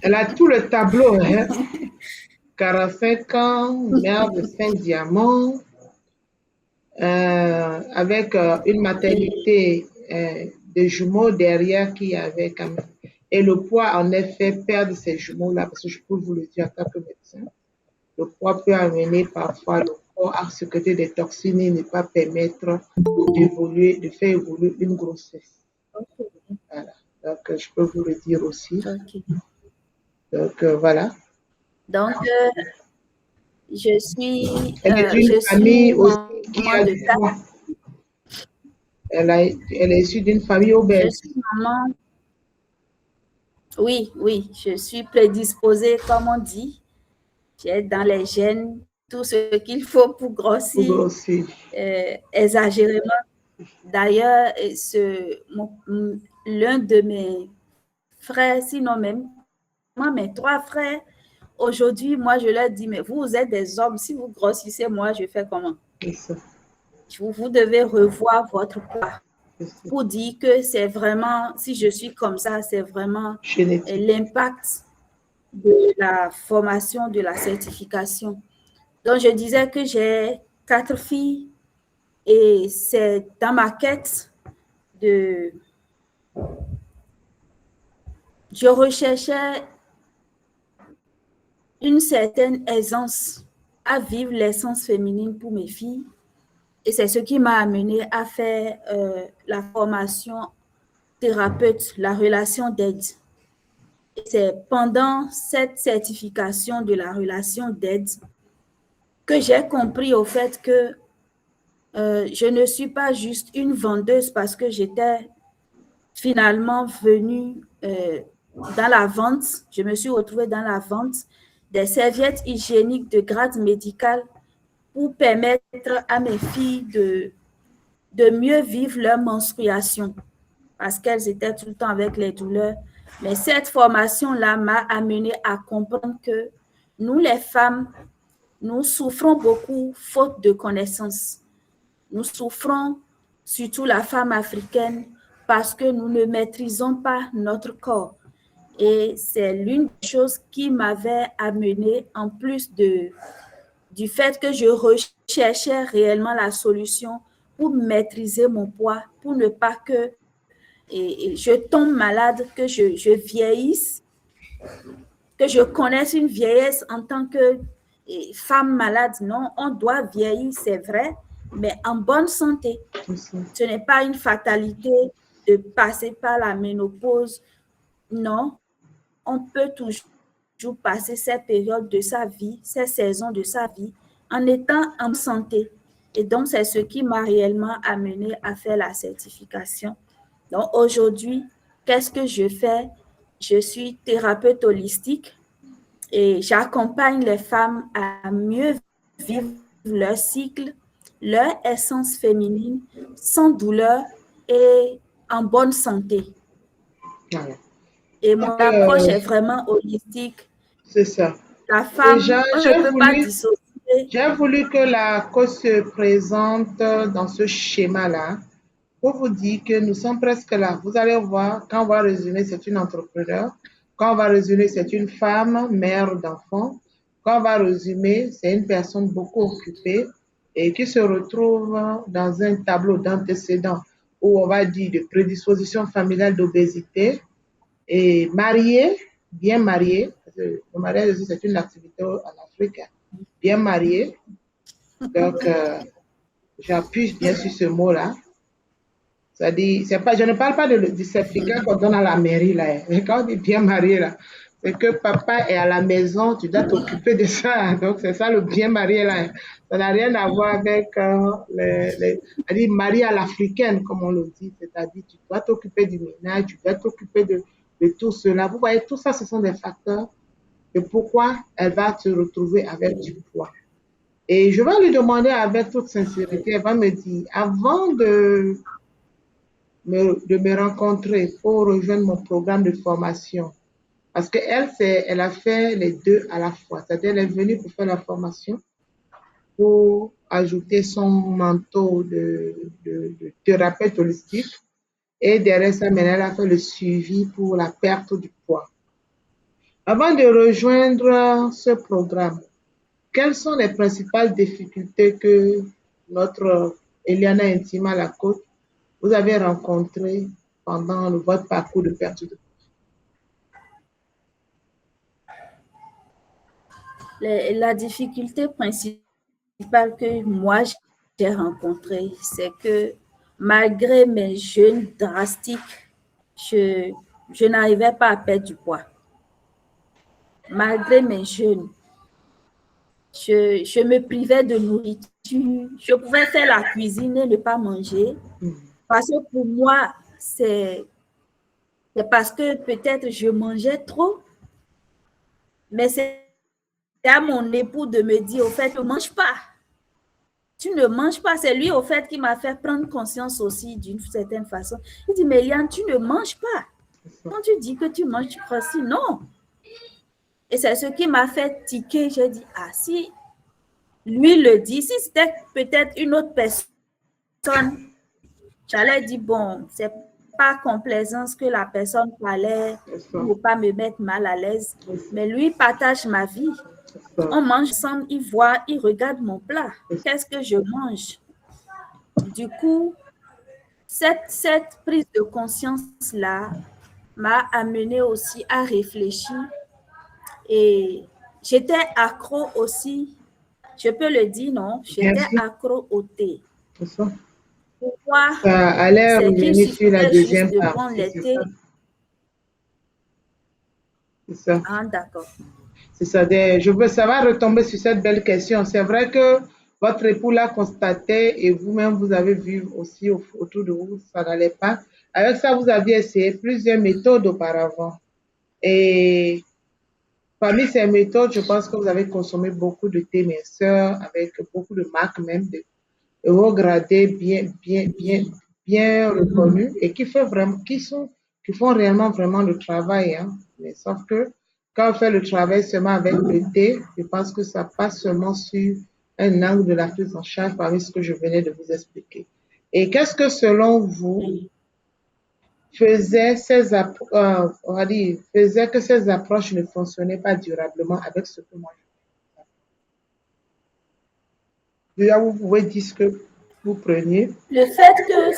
[SPEAKER 1] Elle a tout le tableau. Hein? 45 ans, mère de 5 diamants, avec une maternité de jumeaux derrière qui avait quand même. Et le poids, en effet, perdre ces jumeaux-là, parce que je peux vous le dire en tant que médecin, le poids peut amener parfois le corps à sécréter des toxines et ne pas permettre d'évoluer, de faire évoluer une grossesse.
[SPEAKER 3] Okay.
[SPEAKER 1] Voilà. Donc, je peux vous le dire aussi.
[SPEAKER 3] Okay.
[SPEAKER 1] Donc, voilà.
[SPEAKER 3] Donc, je suis.
[SPEAKER 1] Elle est d'une famille aussi qui a du poids. Elle est issue d'une famille obèse.
[SPEAKER 3] Je suis maman. Oui, je suis prédisposée, comme on dit. J'ai dans les gènes tout ce qu'il faut pour grossir. Exagérément. D'ailleurs, l'un de mes frères, sinon même mes 3 frères, aujourd'hui, moi, je leur dis, mais vous êtes des hommes, si vous grossissez, moi, je fais comment? Vous devez revoir votre poids pour dire que c'est vraiment, si je suis comme ça, c'est vraiment l'impact de la formation, de la certification. Donc, je disais que j'ai 4 filles et c'est dans ma quête je recherchais une certaine aisance à vivre l'essence féminine pour mes filles. Et c'est ce qui m'a amené à faire la formation thérapeute, la relation d'aide. Et c'est pendant cette certification de la relation d'aide que j'ai compris au fait que je ne suis pas juste une vendeuse parce que j'étais finalement venue dans la vente. Je me suis retrouvée dans la vente des serviettes hygiéniques de grade médical pour permettre à mes filles de mieux vivre leur menstruation parce qu'elles étaient tout le temps avec les douleurs. Mais cette formation-là m'a amenée à comprendre que nous, les femmes, nous souffrons beaucoup faute de connaissances. Nous souffrons, surtout la femme africaine, parce que nous ne maîtrisons pas notre corps. Et c'est l'une des choses qui m'avait amenée, en plus du fait que je recherchais réellement la solution pour maîtriser mon poids, pour ne pas que et je tombe malade, que je vieillisse, que je connaisse une vieillesse en tant que femme malade. Non, on doit vieillir, c'est vrai, mais en bonne santé. Ce n'est pas une fatalité de passer par la ménopause. Non, on peut toujours passer ces périodes de sa vie, ces saisons de sa vie, en étant en santé. Et donc, c'est ce qui m'a réellement amené à faire la certification. Donc, aujourd'hui, qu'est-ce que je fais? Je suis thérapeute holistique et j'accompagne les femmes à mieux vivre leur cycle, leur essence féminine, sans douleur et en bonne santé.
[SPEAKER 1] Voilà.
[SPEAKER 3] Et mon approche est vraiment holistique.
[SPEAKER 1] C'est ça.
[SPEAKER 3] La femme,
[SPEAKER 1] Déjà,
[SPEAKER 3] on ne peut pas dissocier.
[SPEAKER 1] j'ai voulu que la cause se présente dans ce schéma-là pour vous dire que nous sommes presque là. Vous allez voir, quand on va résumer, c'est une entrepreneur. Quand on va résumer, c'est une femme, mère d'enfants. Quand on va résumer, c'est une personne beaucoup occupée et qui se retrouve dans un tableau d'antécédents où on va dire de prédisposition familiale d'obésité et mariée, bien mariée, parce que le mariage aussi, c'est une activité en Afrique, bien mariée. Donc, j'appuie bien sur ce mot-là. C'est-à-dire, c'est pas, je ne parle pas du certificat qu'on donne à la mairie, là. Mais quand on dit bien marié, là, c'est que papa est à la maison, tu dois t'occuper de ça. Donc, c'est ça le bien marié, là. Ça n'a rien à voir avec c'est-à-dire marié à l'africaine, comme on le dit. C'est-à-dire, tu dois t'occuper du ménage, tu dois t'occuper de tout cela. Vous voyez, tout ça, ce sont des facteurs de pourquoi elle va se retrouver avec du poids. Et je vais lui demander avec toute sincérité, elle va me dire, avant de me rencontrer pour rejoindre mon programme de formation. Parce qu'elle, elle a fait les deux à la fois. C'est-à-dire, elle est venue pour faire la formation, pour ajouter son manteau de thérapeute holistique. Et derrière ça, maintenant, elle a fait le suivi pour la perte du poids. Avant de rejoindre ce programme, quelles sont les principales difficultés que notre Eliana Intima Lacote vous avez rencontrées pendant votre parcours de perte de poids?
[SPEAKER 3] La difficulté principale que moi j'ai rencontrée, c'est que malgré mes jeûnes drastiques, je n'arrivais pas à perdre du poids. Malgré mes jeûnes, je me privais de nourriture. Je pouvais faire la cuisine et ne pas manger. Parce que pour moi, c'est parce que peut-être je mangeais trop. Mais c'est à mon époux de me dire, au fait, ne mange pas. Tu ne manges pas. C'est lui, au fait, qui m'a fait prendre conscience aussi d'une certaine façon. Il dit, mais Yann, tu ne manges pas. Quand tu dis que tu manges, tu crois si non. Et c'est ce qui m'a fait tiquer. J'ai dit, ah, si lui le dit, si c'était peut-être une autre personne, j'allais dire, bon, c'est pas complaisance que la personne parlait pour ne pas me mettre mal à l'aise. Mais lui partage ma vie. On mange ensemble, il voit, il regarde mon plat. Qu'est-ce que je mange? Du coup, cette prise de conscience-là m'a amené aussi à réfléchir. Et j'étais accro aussi, je peux le dire, non? J'étais accro au thé. Pourquoi?
[SPEAKER 1] Ça allait revenir sur la deuxième
[SPEAKER 3] de
[SPEAKER 1] partie.
[SPEAKER 3] prendre les thés.
[SPEAKER 1] C'est ça.
[SPEAKER 3] Ah, d'accord.
[SPEAKER 1] C'est ça. Ça va retomber sur cette belle question. C'est vrai que votre époux l'a constaté et vous-même, vous avez vu aussi autour de vous, ça n'allait pas. Avec ça, vous aviez essayé plusieurs méthodes auparavant. Et parmi ces méthodes, je pense que vous avez consommé beaucoup de thé minceur avec beaucoup de marques même de haut gradé bien reconnus et qui font réellement vraiment le travail. Hein. Mais sauf que quand on fait le travail seulement avec le thé, je pense que ça passe seulement sur un angle de la prise en charge parmi ce que je venais de vous expliquer. Et qu'est-ce que selon vous faisait que ces approches ne fonctionnaient pas durablement avec ce que moi je fais? Déjà, vous pouvez dire ce que vous preniez.
[SPEAKER 3] Le fait que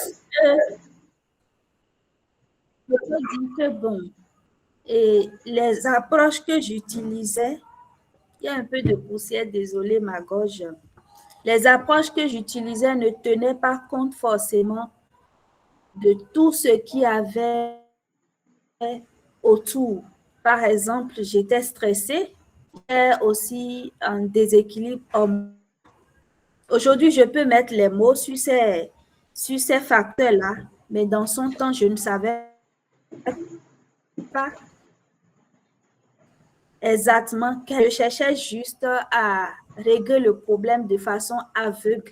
[SPEAKER 3] je peux dire que bon, et les approches que j'utilisais, il y a un peu de poussière, désolé ma gorge. Les approches que j'utilisais ne tenaient pas compte forcément de tout ce qui avait autour. Par exemple, j'étais stressée, j'ai aussi un déséquilibre hormonal. Aujourd'hui, je peux mettre les mots sur ces facteurs-là, mais dans son temps, je ne savais pas exactement que je cherchais juste à régler le problème de façon aveugle.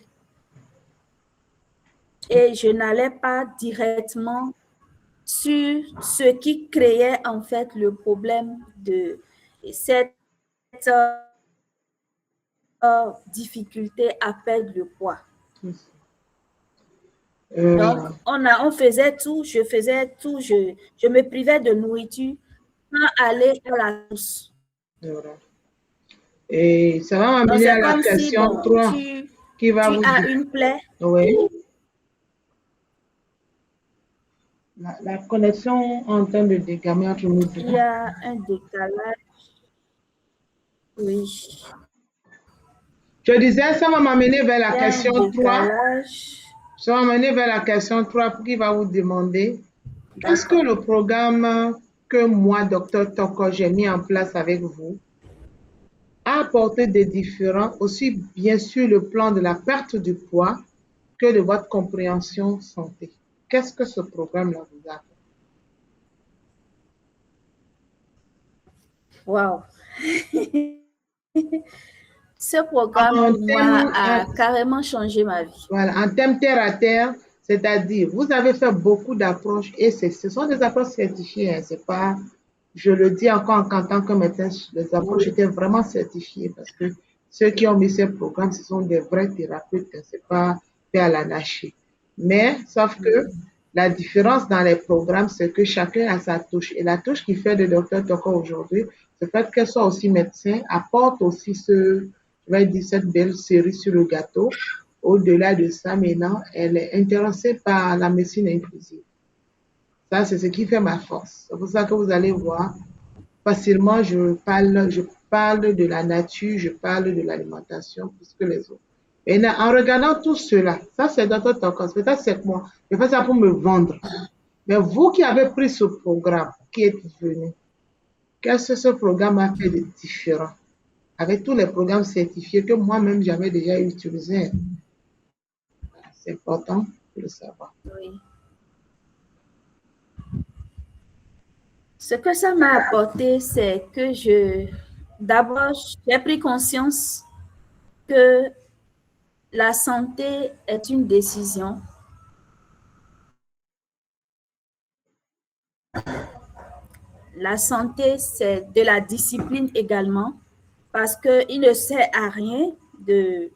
[SPEAKER 3] Et je n'allais pas directement sur ce qui créait en fait le problème de cette difficulté à perdre le poids. Donc, on faisait tout, je faisais tout, je me privais de nourriture sans aller à la source.
[SPEAKER 1] Et ça va m'amener à la question
[SPEAKER 3] si, bon,
[SPEAKER 1] 3 qui va
[SPEAKER 3] tu
[SPEAKER 1] vous
[SPEAKER 3] as
[SPEAKER 1] dire.
[SPEAKER 3] une plaie.
[SPEAKER 1] Oui. La connexion en termes de dégâts entre nous deux.
[SPEAKER 3] Il y a un décalage. Oui.
[SPEAKER 1] Je disais, ça va m'amener vers la question 3. Ça va m'amener vers la question 3 qui va vous demander est-ce que le programme que moi, Dr Toko, j'ai mis en place avec vous a apporté des différents, aussi bien sûr le plan de la perte du poids que de votre compréhension santé. Qu'est-ce que ce programme-là vous a apporté?
[SPEAKER 3] Wow. Ce programme, pour moi, a carrément changé ma vie.
[SPEAKER 1] Voilà, en termes terre à terre, c'est-à-dire, vous avez fait beaucoup d'approches et ce sont des approches certifiées. Hein, c'est pas, je le dis encore en tant que médecin, les approches étaient vraiment certifiées parce que ceux qui ont mis ces programmes, ce sont des vrais thérapeutes. Hein, c'est pas fait à la nashée. Mais, sauf que la différence dans les programmes, c'est que chacun a sa touche. Et la touche qui fait de Dr Toko aujourd'hui, c'est fait qu'elle soit aussi médecin, apporte aussi je vais dire cette belle série sur le gâteau. Au-delà de ça, maintenant, elle est intéressée par la médecine inclusive. Ça, c'est ce qui fait ma force. C'est pour ça que vous allez voir, facilement, je parle de la nature, je parle de l'alimentation plus que les autres. Maintenant, en regardant tout cela, ça c'est Dr Tokos, peut-être c'est moi, je fais ça pour me vendre. Mais vous qui avez pris ce programme, qui êtes venu, qu'est-ce que ce programme a fait de différent avec tous les programmes certifiés que moi-même j'avais déjà utilisés? C'est important de le savoir.
[SPEAKER 3] Oui. Ce que ça m'a apporté, c'est que d'abord, j'ai pris conscience que la santé est une décision. La santé, c'est de la discipline également, parce qu'il ne sert à rien de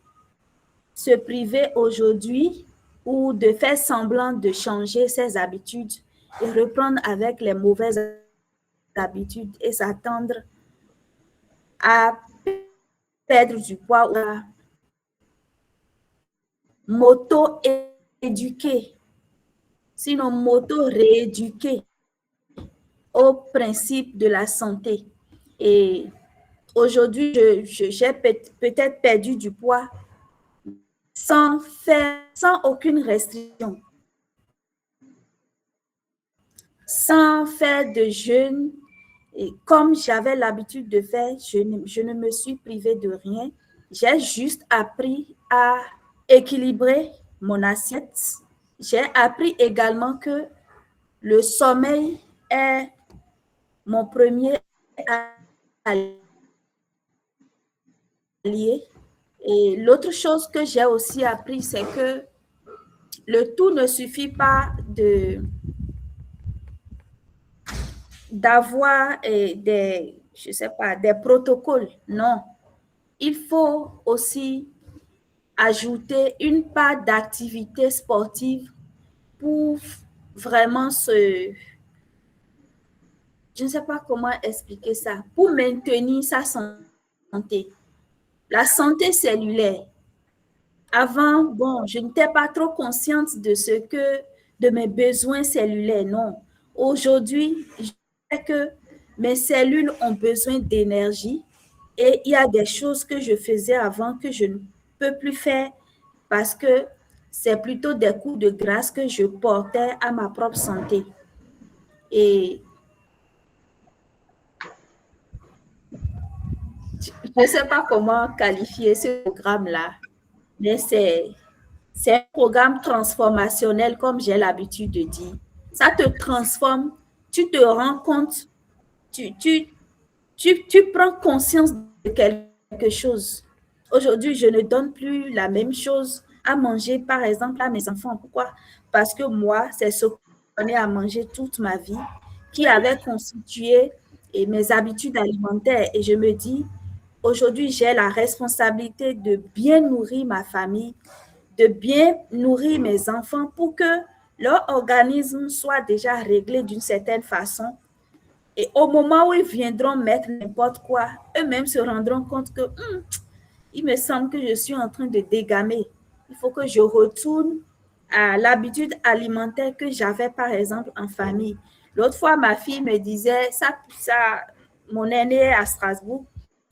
[SPEAKER 3] se priver aujourd'hui ou de faire semblant de changer ses habitudes et reprendre avec les mauvaises habitudes et s'attendre à perdre du poids ou à m'auto-éduquer, sinon m'auto-rééduquer au principe de la santé. Et aujourd'hui, j'ai peut-être perdu du poids sans aucune restriction, sans faire de jeûne. Et comme j'avais l'habitude de faire, je ne me suis privée de rien. J'ai juste appris à équilibrer mon assiette. J'ai appris également que le sommeil est mon premier allié. Et l'autre chose que j'ai aussi appris, c'est que le tout ne suffit pas d'avoir des protocoles. Non. Il faut aussi ajouter une part d'activité sportive pour vraiment je ne sais pas comment expliquer ça, pour maintenir sa santé. La santé cellulaire. Avant, bon, je n'étais pas trop consciente de mes besoins cellulaires, non. Aujourd'hui, je sais que mes cellules ont besoin d'énergie et il y a des choses que je faisais avant que je ne peux plus faire parce que c'est plutôt des coups de grâce que je portais à ma propre santé. Et je ne sais pas comment qualifier ce programme-là, mais c'est un programme transformationnel, comme j'ai l'habitude de dire. Ça te transforme, tu te rends compte, tu prends conscience de quelque chose. Aujourd'hui, je ne donne plus la même chose à manger, par exemple, à mes enfants. Pourquoi? Parce que moi, c'est ce que je donnais à manger toute ma vie, qui avait constitué mes habitudes alimentaires. Et je me dis, aujourd'hui, j'ai la responsabilité de bien nourrir ma famille, de bien nourrir mes enfants pour que leur organisme soit déjà réglé d'une certaine façon. Et au moment où ils viendront mettre n'importe quoi, eux-mêmes se rendront compte que il me semble que je suis en train de dégamer. Il faut que je retourne à l'habitude alimentaire que j'avais, par exemple, en famille. L'autre fois, ma fille me disait, mon aînée est à Strasbourg,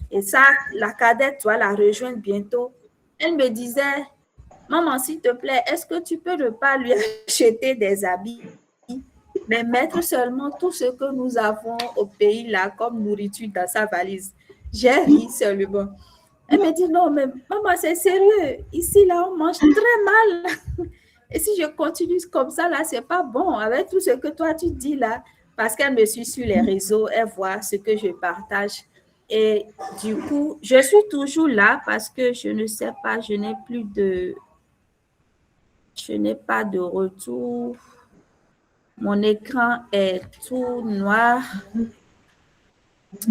[SPEAKER 3] et ça, la cadette doit la rejoindre bientôt. Elle me disait, maman, s'il te plaît, est-ce que tu peux ne pas lui acheter des habits, mais mettre seulement tout ce que nous avons au pays là comme nourriture dans sa valise? J'ai ri seulement. Elle me dit, non, mais maman, c'est sérieux. Ici, là, on mange très mal. Et si je continue comme ça, là, c'est pas bon. Avec tout ce que toi, tu dis là, parce qu'elle me suit sur les réseaux, elle voit ce que je partage. Et du coup, je suis toujours là parce que je ne sais pas, je n'ai pas de retour. Mon écran est tout noir.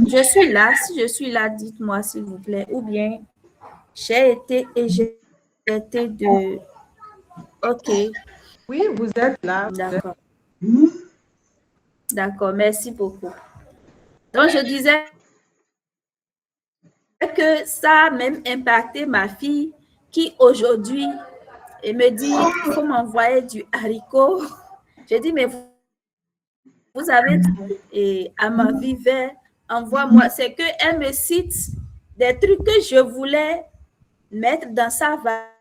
[SPEAKER 3] Je suis là. Si je suis là, dites-moi s'il vous plaît. Ou bien, j'ai été de... OK.
[SPEAKER 4] Oui, vous êtes là.
[SPEAKER 3] D'accord. D'accord, merci beaucoup. Donc, je disais que ça a même impacté ma fille qui aujourd'hui me dit qu'il faut m'envoyer du haricot. Je dis, mais vous avez et à ma vie vert, envoie-moi. C'est qu'elle me cite des trucs que je voulais mettre dans sa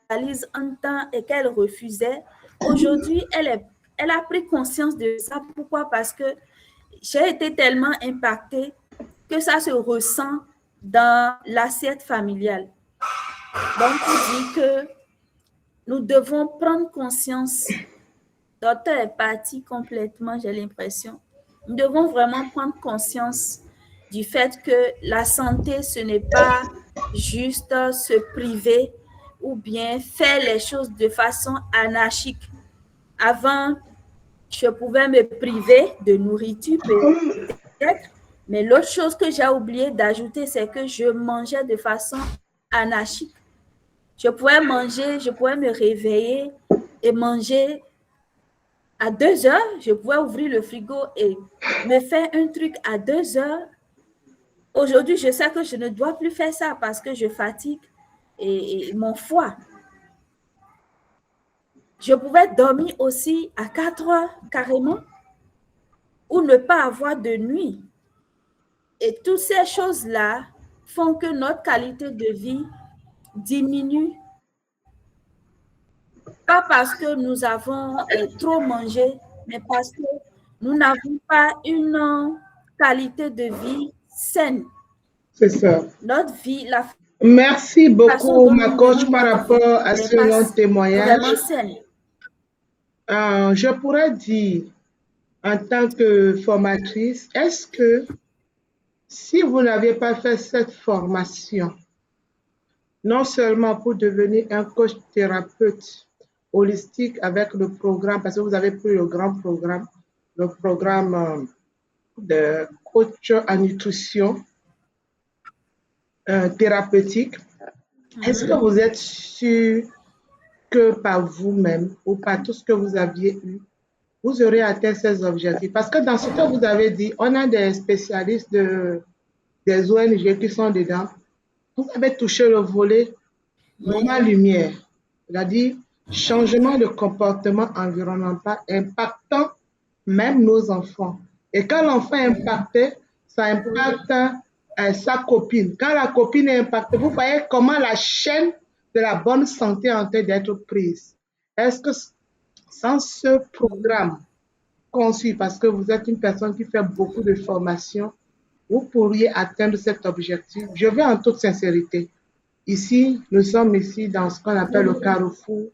[SPEAKER 3] valise un temps et qu'elle refusait. Aujourd'hui, elle a pris conscience de ça. Pourquoi? Parce que j'ai été tellement impactée que ça se ressent dans l'assiette familiale. Donc, on dit que nous devons prendre conscience. Docteur est parti complètement, j'ai l'impression. Nous devons vraiment prendre conscience du fait que la santé, ce n'est pas juste se priver ou bien faire les choses de façon anarchique. Avant, je pouvais me priver de nourriture peut-être, mais l'autre chose que j'ai oublié d'ajouter, c'est que je mangeais de façon anarchique. Je pouvais me réveiller et manger à 2 heures. Je pouvais ouvrir le frigo et me faire un truc à 2 heures. Aujourd'hui, je sais que je ne dois plus faire ça parce que je fatigue et mon foie. Je pouvais dormir aussi à 4 heures carrément ou ne pas avoir de nuit. Et toutes ces choses-là font que notre qualité de vie diminue. Pas parce que nous avons trop mangé, mais parce que nous n'avons pas une qualité de vie saine.
[SPEAKER 1] C'est ça.
[SPEAKER 3] Notre vie,
[SPEAKER 1] Merci beaucoup, ma coach, par rapport à ce long témoignage. Je pourrais dire, en tant que formatrice, est-ce que si vous n'aviez pas fait cette formation, non seulement pour devenir un coach thérapeute holistique avec le programme, parce que vous avez pris le programme de coach en nutrition thérapeutique, est-ce que vous êtes sûr que par vous-même ou par tout ce que vous aviez eu, vous aurez atteint ces objectifs? Parce que dans ce que vous avez dit, on a des spécialistes des ONG qui sont dedans. Vous avez touché le volet moment-lumière, c'est-à-dire changement de comportement environnemental impactant même nos enfants. Et quand l'enfant est impacté, ça impacte sa copine. Quand la copine est impactée, vous voyez comment la chaîne de la bonne santé est en train d'être prise. Est-ce que sans ce programme conçu, parce que vous êtes une personne qui fait beaucoup de formations, vous pourriez atteindre cet objectif? Je vais en toute sincérité. Ici, nous sommes ici dans ce qu'on appelle le carrefour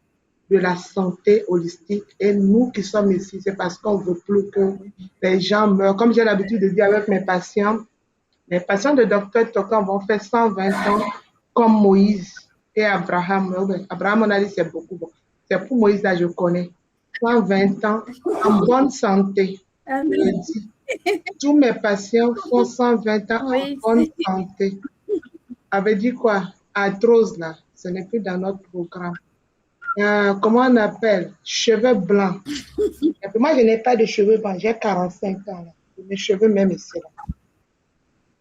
[SPEAKER 1] de la santé holistique. Et nous qui sommes ici, c'est parce qu'on ne veut plus que les gens meurent. Comme j'ai l'habitude de dire avec mes patients de Dr. Tokan vont faire 120 ans comme Moïse et Abraham. Abraham, on a dit c'est beaucoup. Bon. C'est pour Moïse, là, je connais. 120 ans en bonne santé. Je dis, tous mes patients font 120 ans en bonne santé. Avait dit quoi? Arthrose, là, ce n'est plus dans notre programme. Comment on appelle? Cheveux blancs. Moi, je n'ai pas de cheveux blancs. J'ai 45 ans. Là. Mes cheveux, même ici. Là.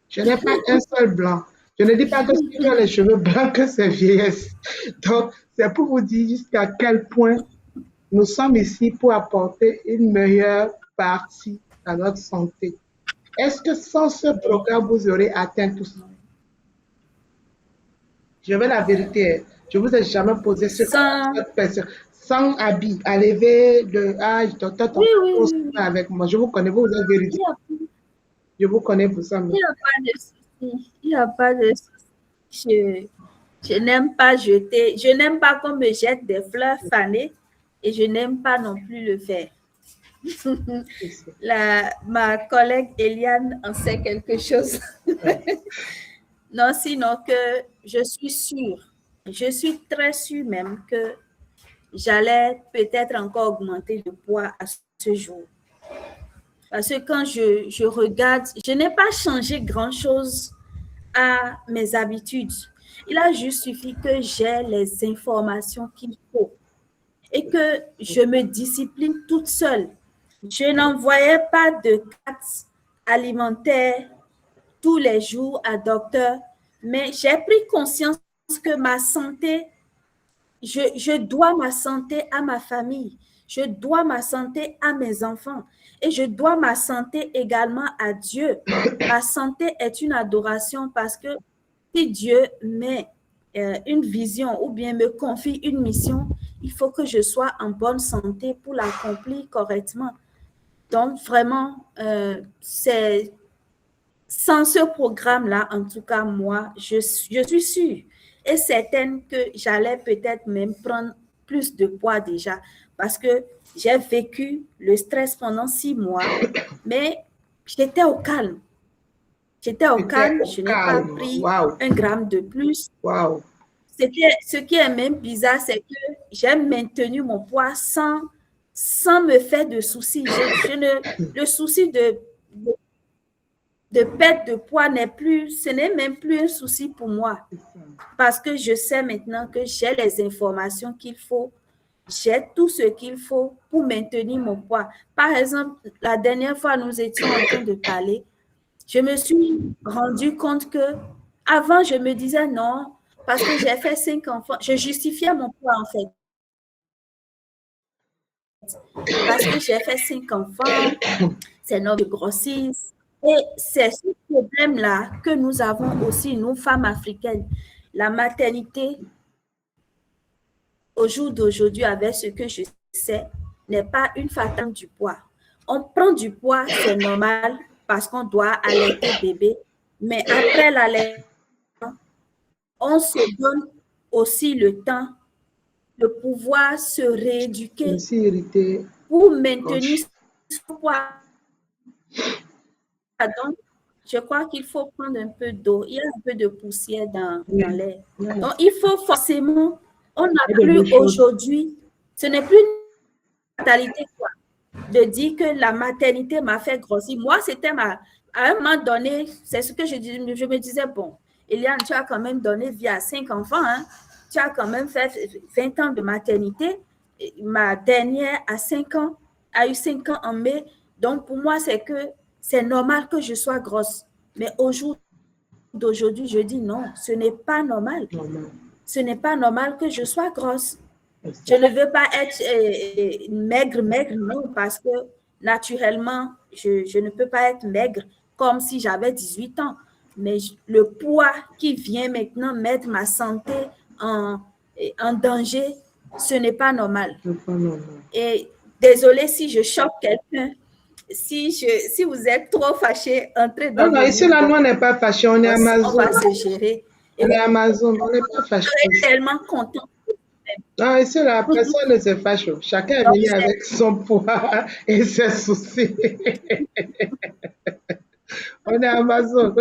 [SPEAKER 1] Je n'ai pas un seul blanc. Je ne dis pas que si tu as les cheveux blancs, que c'est vieillesse. Donc, c'est pour vous dire jusqu'à quel point nous sommes ici pour apporter une meilleure partie à notre santé. Est-ce que sans ce programme, vous aurez atteint tout ça? Je veux la vérité. Je ne vous ai jamais posé ce question. Sans habit, à lever de âge, avec moi. Je vous connais, vous êtes véridique. Je vous connais pour ça.
[SPEAKER 3] Il n'y a pas de souci. Il n'y a pas de souci. Je n'aime pas jeter. Je n'aime pas qu'on me jette des fleurs fanées et je n'aime pas non plus le faire. Ma collègue Eliane en sait quelque chose. Non, sinon que je suis sûre, je suis très sûre même que j'allais peut-être encore augmenter de poids à ce jour. Parce que quand je regarde, je n'ai pas changé grand-chose à mes habitudes. Il a juste suffi que j'ai les informations qu'il faut et que je me discipline toute seule. Je n'envoyais pas de carte alimentaire tous les jours à docteur, mais j'ai pris conscience que ma santé, je dois ma santé à ma famille, je dois ma santé à mes enfants et je dois ma santé également à Dieu. Ma santé est une adoration parce que si Dieu met une vision ou bien me confie une mission, il faut que je sois en bonne santé pour l'accomplir correctement. Donc, vraiment, c'est sans ce programme-là, en tout cas, moi, je suis sûre et certaine que j'allais peut-être même prendre plus de poids déjà parce que j'ai vécu le stress pendant 6 mois, mais j'étais au calme. J'étais au calme, je n'ai pas pris 1 gramme de plus.
[SPEAKER 1] Wow.
[SPEAKER 3] Ce qui est même bizarre, c'est que j'ai maintenu mon poids sans me faire de soucis. Le souci de perte de poids ce n'est même plus un souci pour moi. Parce que je sais maintenant que j'ai les informations qu'il faut, j'ai tout ce qu'il faut pour maintenir mon poids. Par exemple, la dernière fois, nous étions en train de parler, je me suis rendu compte que avant, je me disais non, parce que j'ai fait 5 enfants. Je justifiais mon poids en fait. Parce que j'ai fait 5 enfants, c'est normal que je grossisse. Et c'est ce problème-là que nous avons aussi, nous, femmes africaines. La maternité, au jour d'aujourd'hui, avec ce que je sais, n'est pas une fatale du poids. On prend du poids, c'est normal, parce qu'on doit allaiter bébé. Mais après l'allaitement, on se donne aussi le temps de pouvoir se rééduquer pour maintenir son poids. Donc, je crois qu'il faut prendre un peu d'eau. Il y a un peu de poussière dans l'air. Donc, il faut forcément, on n'a plus aujourd'hui, ce n'est plus une fatalité quoi, de dire que la maternité m'a fait grossir. Moi, c'était à un moment donné, c'est ce que je me disais, bon, Eliane, tu as quand même donné vie à 5 enfants, hein? Tu as quand même fait 20 ans de maternité. Ma dernière a 5 ans, a eu 5 ans en mai. Donc, pour moi, c'est normal que je sois grosse. Mais au jour d'aujourd'hui, je dis non, ce n'est pas normal. Ce n'est pas normal que je sois grosse. Je ne veux pas être maigre, non, parce que naturellement, je ne peux pas être maigre comme si j'avais 18 ans. Mais le poids qui vient maintenant mettre ma santé en danger, ce n'est pas normal. Et désolé si je choque quelqu'un. Si vous êtes trop fâché, entrez dans
[SPEAKER 1] Non, ici, là, nous, on n'est pas fâché, on est Amazon.
[SPEAKER 3] On va se gérer.
[SPEAKER 1] On est Amazon, on n'est pas fâché.
[SPEAKER 3] Je suis tellement contente.
[SPEAKER 1] Non, ici, là, personne ne se fâche. Chacun est venu avec son poids et ses soucis. On est Amazon.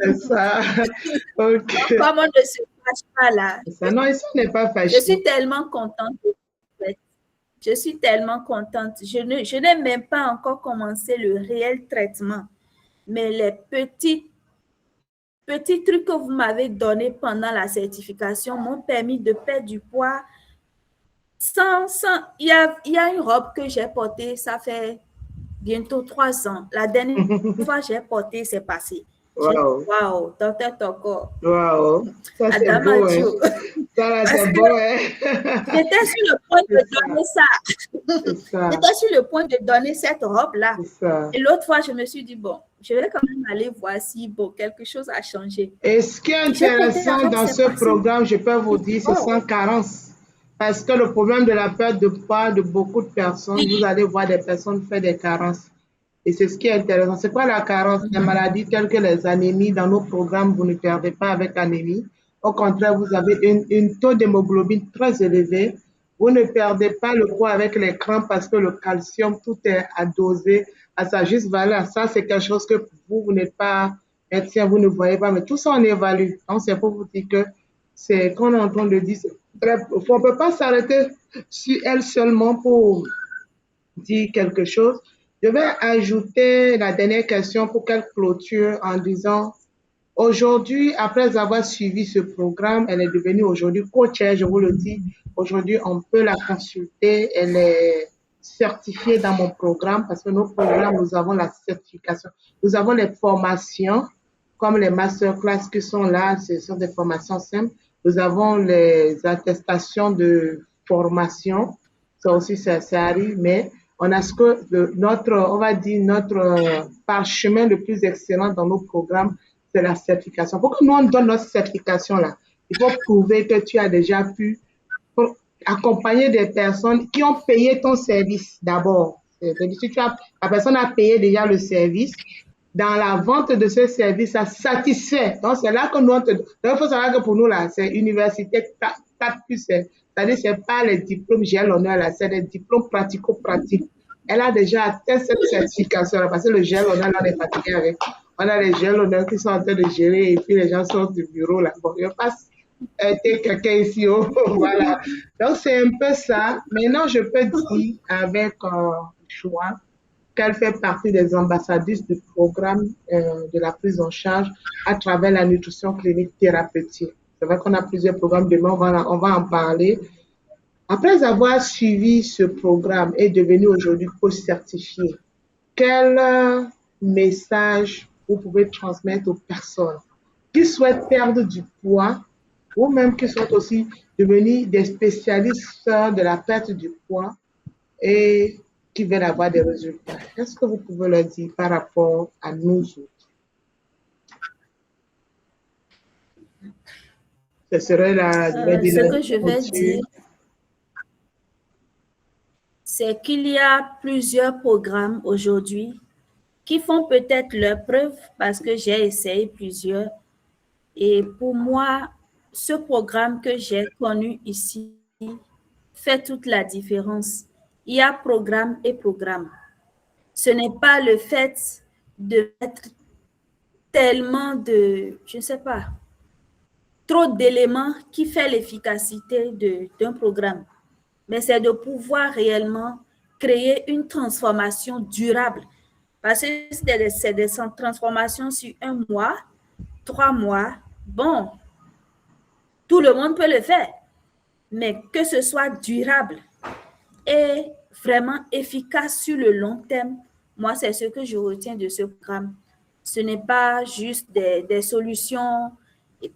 [SPEAKER 1] C'est ça. OK.
[SPEAKER 3] Comment on ne se fâche pas là?
[SPEAKER 1] Ça. Non, ici, on n'est pas fâché.
[SPEAKER 3] Je suis tellement contente. Je suis tellement contente. Je n'ai même pas encore commencé le réel traitement. Mais les petits trucs que vous m'avez donnés pendant la certification m'ont permis de perdre du poids il y a une robe que j'ai portée, ça fait bientôt 3 ans. La dernière fois que j'ai porté, c'est passé. Wow, docteur Toko.
[SPEAKER 1] Wow, ça c'est beau, hein. Ça c'est beau, hein.
[SPEAKER 3] J'étais sur le point de donner ça. J'étais sur le point de donner cette robe-là. Et l'autre fois, je me suis dit, bon, je vais quand même aller voir si quelque chose a changé.
[SPEAKER 1] Et ce qui est intéressant dans ce programme, je peux vous dire, c'est sans carence. Parce que le problème de la perte de poids de beaucoup de personnes, vous allez voir des personnes faire des carences. Et c'est ce qui est intéressant. C'est quoi la carence? Les maladies telles que les anémies, dans nos programmes, vous ne perdez pas avec anémie. Au contraire, vous avez une taux d'hémoglobine très élevé. Vous ne perdez pas le poids avec les crampes parce que le calcium, tout est à doser à sa juste valeur. Ça, c'est quelque chose que vous n'êtes pas médecin, vous ne voyez pas, mais tout ça, on évalue. Donc, c'est pour vous dire que c'est, qu'on est en train de dire, on ne peut pas s'arrêter sur elle seulement pour dire quelque chose. Je vais ajouter la dernière question pour qu'elle clôture en disant, aujourd'hui, après avoir suivi ce programme, elle est devenue aujourd'hui coach, je vous le dis. Aujourd'hui, on peut la consulter. Elle est certifiée dans mon programme parce que nos programmes, nous avons la certification. Nous avons les formations comme les masterclass qui sont là, ce sont des formations simples. Nous avons les attestations de formation. Ça aussi, ça arrive, mais on a ce que on va dire, notre parchemin le plus excellent dans nos programmes, c'est la certification. Pour que nous, on donne notre certification là, il faut prouver que tu as déjà pu accompagner des personnes qui ont payé ton service d'abord. Si la personne a payé déjà le service, dans la vente de ce service, ça satisfait. Donc, c'est là que nous, il faut savoir que pour nous, là, c'est université 4+, c'est-à-dire, c'est pas les diplômes, j'ai l'honneur, là, c'est des diplômes pratico-pratiques. Elle a déjà atteint cette certification-là, parce que le gel l'honneur, là, on est fatigué avec. On a les gels l'honneur qui sont en train de gérer, et puis les gens sortent du bureau, là. Bon, je passe quelqu'un ici, voilà. Donc, c'est un peu ça. Maintenant, je peux dire avec choix qu'elle fait partie des ambassadrices du programme de la prise en charge à travers la nutrition clinique thérapeutique. C'est vrai qu'on a plusieurs programmes, demain on va en parler. Après avoir suivi ce programme et devenu aujourd'hui coach certifié, quel message vous pouvez transmettre aux personnes qui souhaitent perdre du poids ou même qui souhaitent aussi devenir des spécialistes de la perte du poids et qui veulent avoir des résultats? Qu'est-ce que vous pouvez leur dire par rapport à nous autres? Ce serait
[SPEAKER 3] ce que je vais dire, c'est qu'il y a plusieurs programmes aujourd'hui qui font peut-être leur preuve parce que j'ai essayé plusieurs. Et pour moi, ce programme que j'ai connu ici fait toute la différence. Il y a programme et programme. Ce n'est pas le fait de mettre tellement de, je ne sais pas, trop d'éléments qui fait l'efficacité d'un programme, mais c'est de pouvoir réellement créer une transformation durable. Parce que c'est des transformations sur 1 mois, 3 mois, bon, tout le monde peut le faire, mais que ce soit durable et vraiment efficace sur le long terme, moi, c'est ce que je retiens de ce programme. Ce n'est pas juste des solutions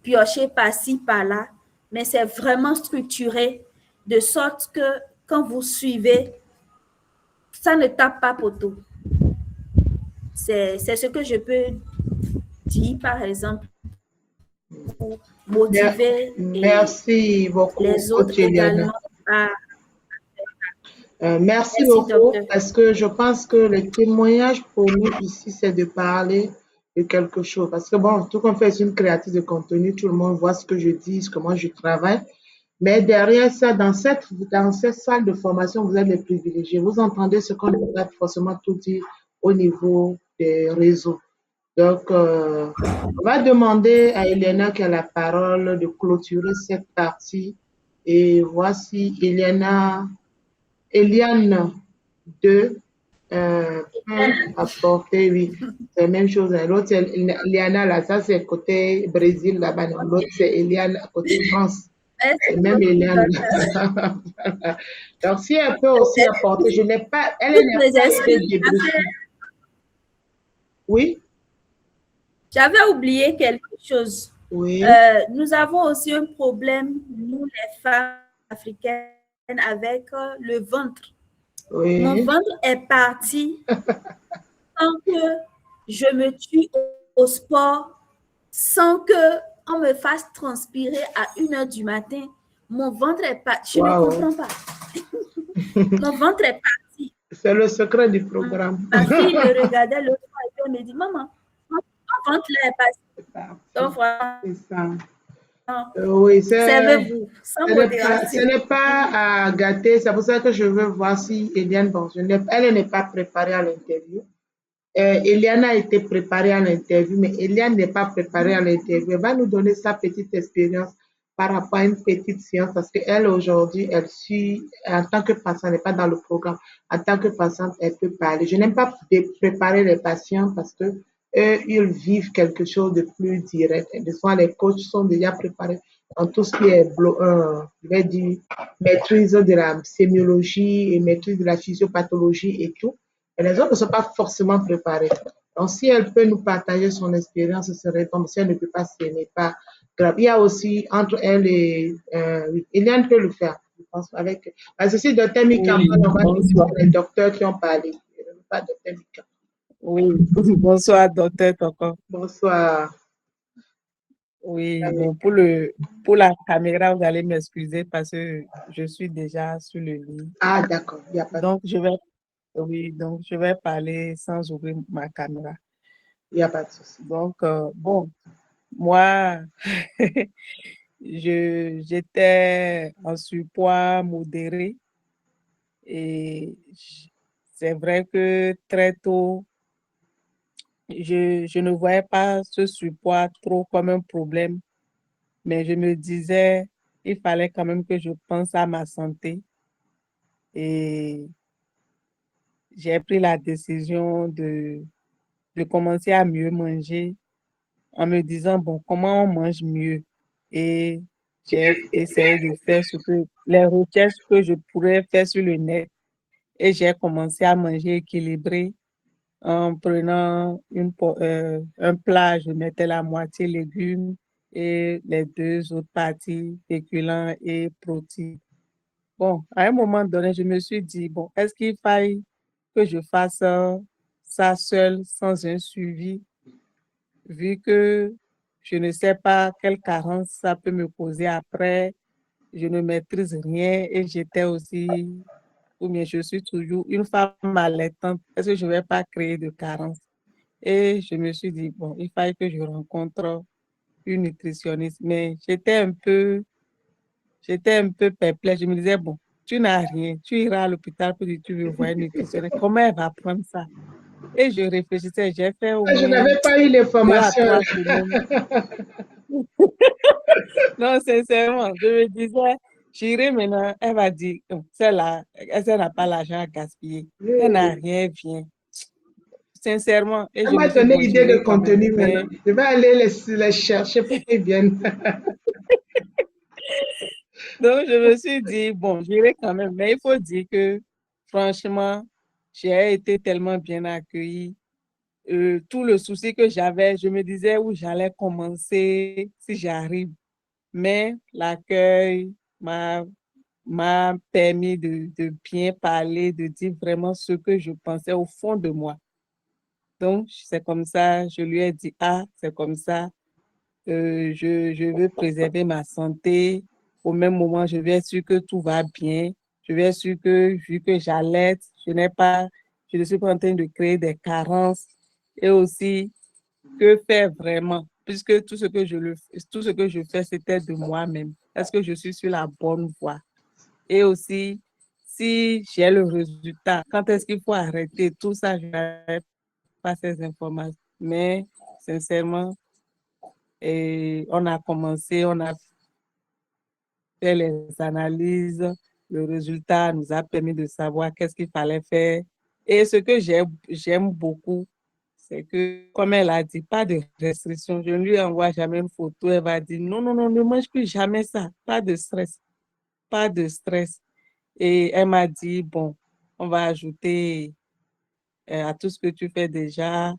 [SPEAKER 3] piochées par-ci, par-là, mais c'est vraiment structuré de sorte que quand vous suivez, ça ne tape pas poteau. C'est ce que je peux dire, par exemple, pour motiver
[SPEAKER 1] Merci beaucoup,
[SPEAKER 3] les autres
[SPEAKER 1] coach Eliana.
[SPEAKER 3] également à...
[SPEAKER 1] Merci
[SPEAKER 3] Merci,
[SPEAKER 1] beaucoup,
[SPEAKER 3] docteur.
[SPEAKER 1] parce que je pense que le témoignage pour nous ici, c'est de parler de quelque chose. Parce que bon, tout qu'on fait, c'est une créatrice de contenu, tout le monde voit ce que je dis, comment je travaille. Mais derrière ça, dans cette salle de formation, vous êtes les privilégiés. Vous entendez ce qu'on ne peut pas forcément tout dire au niveau des réseaux. Donc, on va demander à Elena qui a la parole de clôturer cette partie. Et voici Eliane 2 peut apporter, oui, c'est la même chose. L'autre, c'est Eliana, là, ça c'est côté Brésil, là-bas. L'autre, c'est Eliane côté France.
[SPEAKER 3] Merci
[SPEAKER 1] C'est même
[SPEAKER 3] beaucoup,
[SPEAKER 1] Eliane.
[SPEAKER 3] docteur.
[SPEAKER 1] Voilà. Donc, si elle peut aussi apporter, je n'ai pas, elle
[SPEAKER 3] Toutes
[SPEAKER 1] n'a
[SPEAKER 3] mes
[SPEAKER 1] pas été
[SPEAKER 3] excuses.
[SPEAKER 1] débriefée. Oui,
[SPEAKER 3] J'avais oublié quelque chose.
[SPEAKER 1] oui,
[SPEAKER 3] Nous avons aussi un problème, nous les femmes africaines, avec le ventre. Mon
[SPEAKER 1] oui.
[SPEAKER 3] ventre est parti sans que je me tue au sport, sans que on me fasse transpirer à 1h du matin. Mon ventre est parti. Je ne
[SPEAKER 1] Wow.
[SPEAKER 3] comprends pas. Mon ventre est parti.
[SPEAKER 1] C'est le secret du programme.
[SPEAKER 3] Ma fille me regardait l'autre fois et elle me dit, maman, mon ventre là est parti.
[SPEAKER 1] C'est parti.
[SPEAKER 3] Donc voilà.
[SPEAKER 1] C'est ça. Oui,
[SPEAKER 3] Servez-vous, sans
[SPEAKER 1] ce
[SPEAKER 3] modération.
[SPEAKER 1] n'est pas à gâter. C'est pour ça que je veux voir si Eliane, bon, elle n'est pas préparée à l'interview. Eliane a été préparée à l'interview, mais Eliane n'est pas préparée à l'interview. Elle va nous donner sa petite expérience par rapport à une petite séance parce qu'elle, aujourd'hui, elle suit, en tant que patiente, elle n'est pas dans le programme. En tant que patiente, elle peut parler. Je n'aime pas préparer les patients parce que eux, ils vivent quelque chose de plus direct. Et des fois, les coachs sont déjà préparés dans tout ce qui est, je vais dire, maîtrise de la sémiologie et maîtrise de la physiopathologie et tout. Et les autres ne sont pas forcément préparés. Donc, si elle peut nous partager son expérience, ce serait bon. Si elle ne peut pas, ce n'est pas grave. Il y a aussi entre elle et Eliane peut le faire, je pense, avec. Parce que si Dr. Mika,
[SPEAKER 2] Oui,
[SPEAKER 1] on va dire
[SPEAKER 2] bonsoir.
[SPEAKER 1] les docteurs qui ont parlé. Pas Dr. Mika.
[SPEAKER 2] Oui, bonsoir, docteur Toko.
[SPEAKER 1] Bonsoir.
[SPEAKER 2] Oui, bon, pour la caméra, vous allez m'excuser parce que je suis déjà sur le lit.
[SPEAKER 1] Ah, d'accord. Il n'y a pas de,
[SPEAKER 2] Donc, je vais parler sans ouvrir ma caméra.
[SPEAKER 1] il y a pas de souci.
[SPEAKER 2] Donc, bon, moi, j'étais en surpoids modéré et c'est vrai que très tôt, je ne voyais pas ce surpoids trop comme un problème, mais je me disais, il fallait quand même que je pense à ma santé et j'ai pris la décision de commencer à mieux manger en me disant, bon, comment on mange mieux? Et j'ai essayé de faire les recherches que je pourrais faire sur le net et j'ai commencé à manger équilibré en prenant un plat, je mettais la moitié légumes et les deux autres parties féculents et protéines. Bon, à un moment donné, je me suis dit, bon, est-ce qu'il faille que je fasse ça seul sans un suivi, vu que je ne sais pas quelle carence ça peut me causer après, je ne maîtrise rien et j'étais aussi, ou bien je suis toujours une femme allaitante, est-ce que je ne vais pas créer de carence? Et je me suis dit, bon, il fallait que je rencontre une nutritionniste, mais j'étais un peu perplexe. Je me disais, bon, tu n'as rien, tu iras à l'hôpital pour dire tu veux voir une nutritionniste. Comment elle va prendre ça? Et je réfléchissais, j'ai fait au
[SPEAKER 1] Je
[SPEAKER 2] moins
[SPEAKER 1] n'avais pas eu
[SPEAKER 2] 2 à
[SPEAKER 1] l'information.
[SPEAKER 2] 3 semaines. Non, sincèrement, je me disais, j'irai maintenant, elle va dire, oh, celle-là, elle n'a pas l'argent à gaspiller. Elle n'a rien, viens. Sincèrement, et
[SPEAKER 1] Ça
[SPEAKER 2] je
[SPEAKER 1] m'a
[SPEAKER 2] me suis dit,
[SPEAKER 1] donné
[SPEAKER 2] bon,
[SPEAKER 1] l'idée de
[SPEAKER 2] j'irai quand même.
[SPEAKER 1] contenu maintenant.
[SPEAKER 2] Mais
[SPEAKER 1] Je vais aller les chercher pour qu'ils viennent.
[SPEAKER 2] donc, je me suis dit, bon, j'irai quand même. Mais il faut dire que, franchement, j'ai été tellement bien accueillie. Tout le souci que j'avais, je me disais où j'allais commencer si j'arrive. Mais l'accueil m'a
[SPEAKER 5] m'a permis de bien parler, de dire vraiment ce que je pensais au fond de moi. Donc, c'est comme ça, je lui ai dit, ah, c'est comme ça, je veux préserver ma santé. Au même moment, je vais être sûre que tout va bien. Je vais être sûre que, vu que j'allaite, je ne suis pas en train de créer des carences. Et aussi, que faire vraiment? Puisque tout ce que je fais, c'était de moi-même. Est-ce que je suis sur la bonne voie? Et aussi, si j'ai le résultat, quand est-ce qu'il faut arrêter? Tout ça, je n'avais pas ces informations. Mais sincèrement, on a commencé, on a fait les analyses. Le résultat nous a permis de savoir qu'est-ce qu'il fallait faire. Et ce que j'aime beaucoup, c'est que, comme elle a dit, pas de restriction. Je ne lui envoie jamais une photo. Elle va dire, non, non, non, ne mange plus jamais ça. Pas de stress. Pas de stress. Et elle m'a dit, bon, on va ajouter à tout ce que tu fais déjà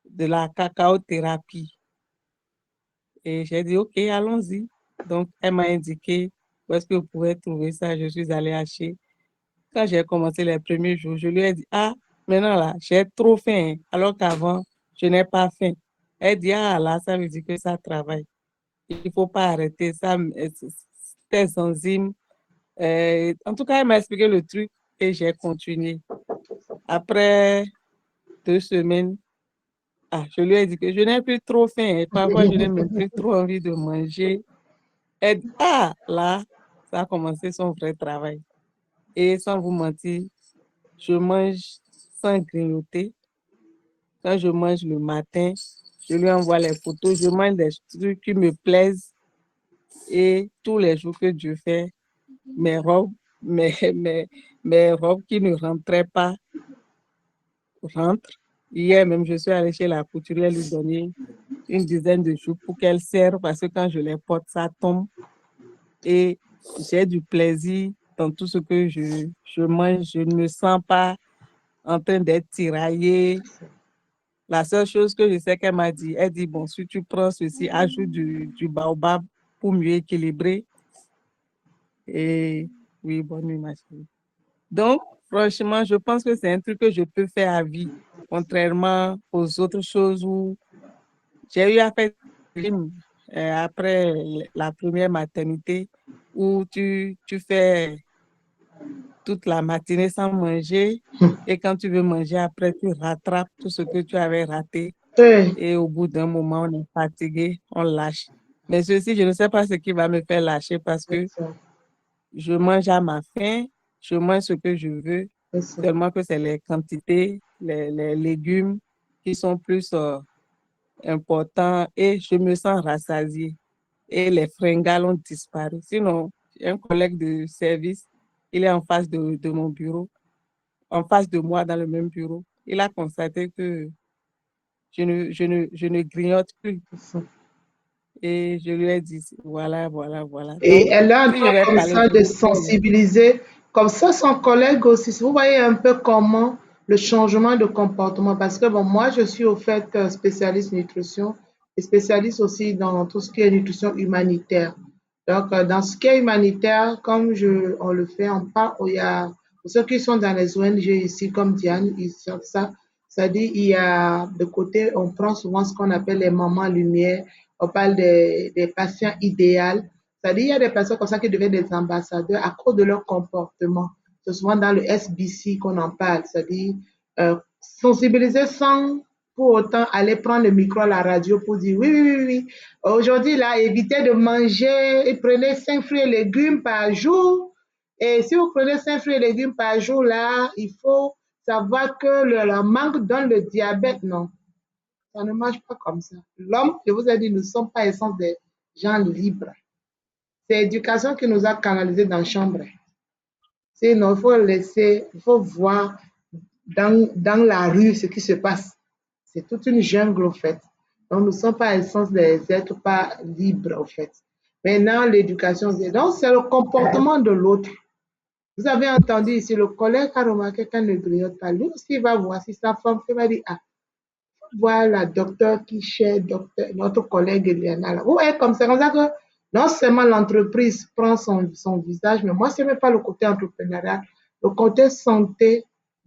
[SPEAKER 5] de la cacao-thérapie. Et j'ai dit, OK, allons-y. Donc, elle m'a indiqué où est-ce que vous pouvez trouver ça. Je suis allée acheter. Quand j'ai commencé les premiers jours, je lui ai dit, ah, maintenant là, j'ai trop faim, alors qu'avant, je n'ai pas faim. Elle dit, ah là, ça veut dire que ça travaille. Il ne faut pas arrêter ça, tes enzymes. En tout cas, elle m'a expliqué le truc et j'ai continué. Après 2 semaines, je lui ai dit que je n'ai plus trop faim. Et parfois, je n'ai même plus trop envie de manger. Elle dit, ah, là, ça a commencé son vrai travail. Et sans vous mentir, je mange sans grignoter. Quand je mange le matin, je lui envoie les photos. Je mange des trucs qui me plaisent. Et tous les jours que Dieu fait, mes robes, mes robes qui ne rentraient pas rentrent. Hier même, je suis allée chez la couturière lui donner une dizaine de jours pour qu'elle serre parce que quand je les porte, ça tombe. Et j'ai du plaisir dans tout ce que je mange. Je ne me sens pas en train d'être tiraillée. La seule chose que je sais qu'elle m'a dit, elle dit, bon, si tu prends ceci, ajoute du baobab pour mieux équilibrer. Et oui, bonne nuit, ma chérie. Donc, franchement, je pense que c'est un truc que je peux faire à vie, contrairement aux autres choses où j'ai eu à faire après la première maternité, où tu fais toute la matinée sans manger et quand tu veux manger après, tu rattrapes tout ce que tu avais raté.
[SPEAKER 1] Oui.
[SPEAKER 5] Et au bout d'un moment, on est fatigué, on lâche. Mais ceci, je ne sais pas ce qui va me faire lâcher parce que je mange à ma faim, je mange ce que je veux, seulement que c'est les quantités, les légumes qui sont plus importants et je me sens rassasiée. Et les fringales ont disparu. Sinon, j'ai un collègue de service, il est en face de mon bureau, en face de moi dans le même bureau. Il a constaté que je ne grignote plus. Et je lui ai dit, voilà, voilà, voilà.
[SPEAKER 1] Et
[SPEAKER 5] Donc,
[SPEAKER 1] elle est en
[SPEAKER 5] si je
[SPEAKER 1] train
[SPEAKER 5] vais
[SPEAKER 1] comme
[SPEAKER 5] parler
[SPEAKER 1] ça de
[SPEAKER 5] aujourd'hui,
[SPEAKER 1] sensibiliser, comme ça son collègue aussi. Vous voyez un peu comment le changement de comportement, parce que bon, moi je suis au fait spécialiste nutrition et spécialiste aussi dans tout ce qui est nutrition humanitaire. Donc dans ce qui est humanitaire, comme on le fait, on parle, il y a pour ceux qui sont dans les ONG ici comme Diane, ils savent ça. C'est-à-dire, il y a de côté, on prend souvent ce qu'on appelle les mamans lumière, on parle des patients idéaux. C'est-à-dire, il y a des personnes comme ça qui deviennent des ambassadeurs à cause de leur comportement. C'est souvent dans le SBC qu'on en parle. C'est-à-dire, sensibiliser sans pour autant aller prendre le micro à la radio pour dire oui, oui, oui, oui. Aujourd'hui, là, évitez de manger et prenez 5 fruits et légumes par jour. Et si vous prenez 5 fruits et légumes par jour, là, il faut savoir que le manque donne le diabète. Non, ça ne marche pas comme ça. L'homme, je vous ai dit, nous ne sommes pas essence des gens libres. C'est l'éducation qui nous a canalisés dans la chambre. Sinon, il faut laisser, il faut voir dans la rue ce qui se passe. C'est toute une jungle, au fait. Donc, nous ne sommes pas essence des êtres pas libres, au fait. Maintenant, l'éducation, donc c'est le comportement de l'autre. Vous avez entendu ici, le collègue a remarqué qu'elle ne grignote pas. Lui aussi, il va voir si sa femme fait, va dire, ah, voir la docteur qui cherche notre collègue Eliana. Là. Vous voyez, comme c'est comme ça que non seulement l'entreprise prend son visage, mais moi, ce n'est même pas le côté entrepreneurial. Le côté santé,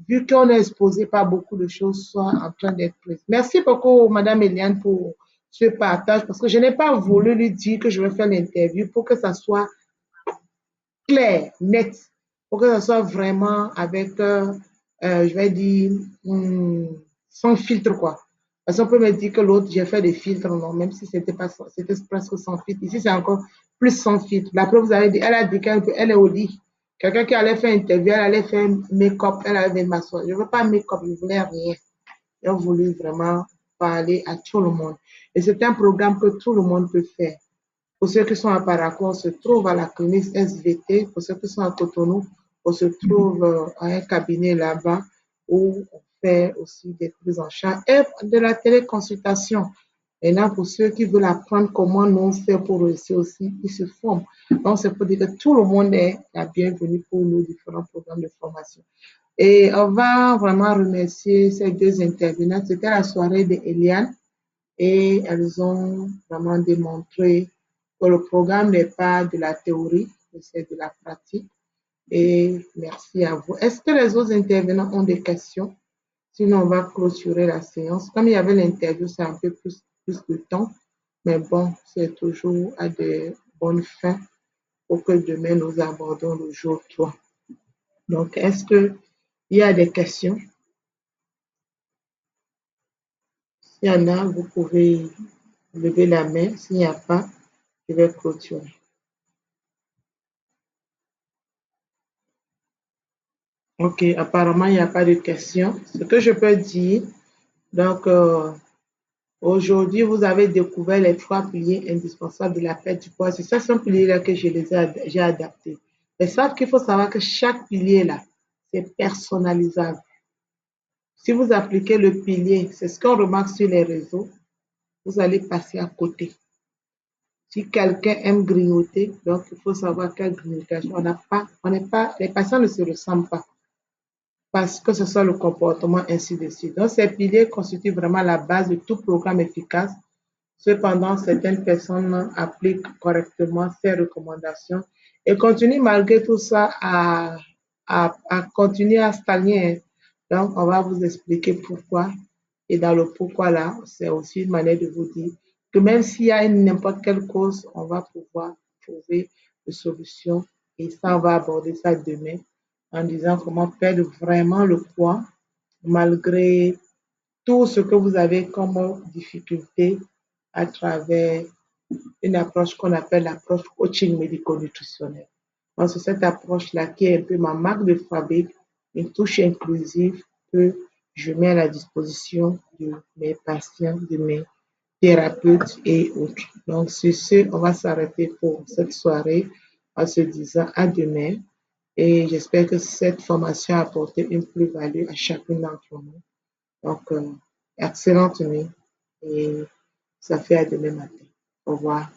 [SPEAKER 1] vu qu'on est exposé par beaucoup de choses, soit en train d'être prise. Merci beaucoup, Madame Eliane, pour ce partage, parce que je n'ai pas voulu lui dire que je vais faire l'interview pour que ça soit clair, net, pour que ça soit vraiment avec, je vais dire, sans filtre, quoi. Parce qu'on peut me dire que l'autre, j'ai fait des filtres, non, même si c'était pas, c'était presque sans filtre. Ici, c'est encore plus sans filtre. La preuve, vous avez dit, elle a dit qu'elle est au lit. Quelqu'un qui allait faire une interview, elle allait faire make-up, elle allait m'asseoir. Je ne veux pas make-up, je ne voulais rien. J'ai voulu vraiment parler à tout le monde. Et c'est un programme que tout le monde peut faire. Pour ceux qui sont à Parakou, on se trouve à la clinique SVT. Pour ceux qui sont à Cotonou, on se trouve à un cabinet là-bas où on fait aussi des prises en charge et de la téléconsultation. Et là, pour ceux qui veulent apprendre comment nous on fait pour réussir aussi, ils se forment. Donc, c'est pour dire que tout le monde est la bienvenue pour nos différents programmes de formation. Et on va vraiment remercier ces deux intervenants. C'était la soirée de Eliane et elles ont vraiment démontré que le programme n'est pas de la théorie, mais c'est de la pratique. Et merci à vous. Est-ce que les autres intervenants ont des questions? Sinon, on va clôturer la séance. Comme il y avait l'interview, c'est un peu plus de temps, mais bon, c'est toujours à de bonnes fins pour que demain nous abordons le jour 3. Donc, est-ce qu'il y a des questions? S'il y en a, vous pouvez lever la main. S'il n'y a pas, je vais clôturer. Ok, apparemment, il n'y a pas de questions. Ce que je peux dire, donc, aujourd'hui, vous avez découvert les 3 piliers indispensables de la perte du poids. C'est ça, ces piliers-là que j'ai adaptés. Mais sauf qu'il faut savoir que chaque pilier-là, c'est personnalisable. Si vous appliquez le pilier, c'est ce qu'on remarque sur les réseaux, vous allez passer à côté. Si quelqu'un aime grignoter, donc il faut savoir quel grignotage. Les patients ne se ressemblent pas parce que ce soit le comportement, ainsi de suite. Donc, ces piliers constituent vraiment la base de tout programme efficace. Cependant, certaines personnes appliquent correctement ces recommandations et continuent malgré tout ça à continuer à stagner. Donc, on va vous expliquer pourquoi. Et dans le pourquoi là, c'est aussi une manière de vous dire que même s'il y a n'importe quelle cause, on va pouvoir trouver des solutions. Et ça, on va aborder ça demain en disant comment perdre vraiment le poids malgré tout ce que vous avez comme difficulté à travers une approche qu'on appelle l'approche coaching médico-nutritionnelle. Donc, c'est cette approche-là qui est un peu ma marque de fabrique, une touche inclusive que je mets à la disposition de mes patients, de mes thérapeutes et autres. Donc, sur ce, on va s'arrêter pour cette soirée en se disant à demain. Et j'espère que cette formation a apporté une plus-value à chacune d'entre nous. Donc, excellente nuit et ça fait à demain matin. Au revoir.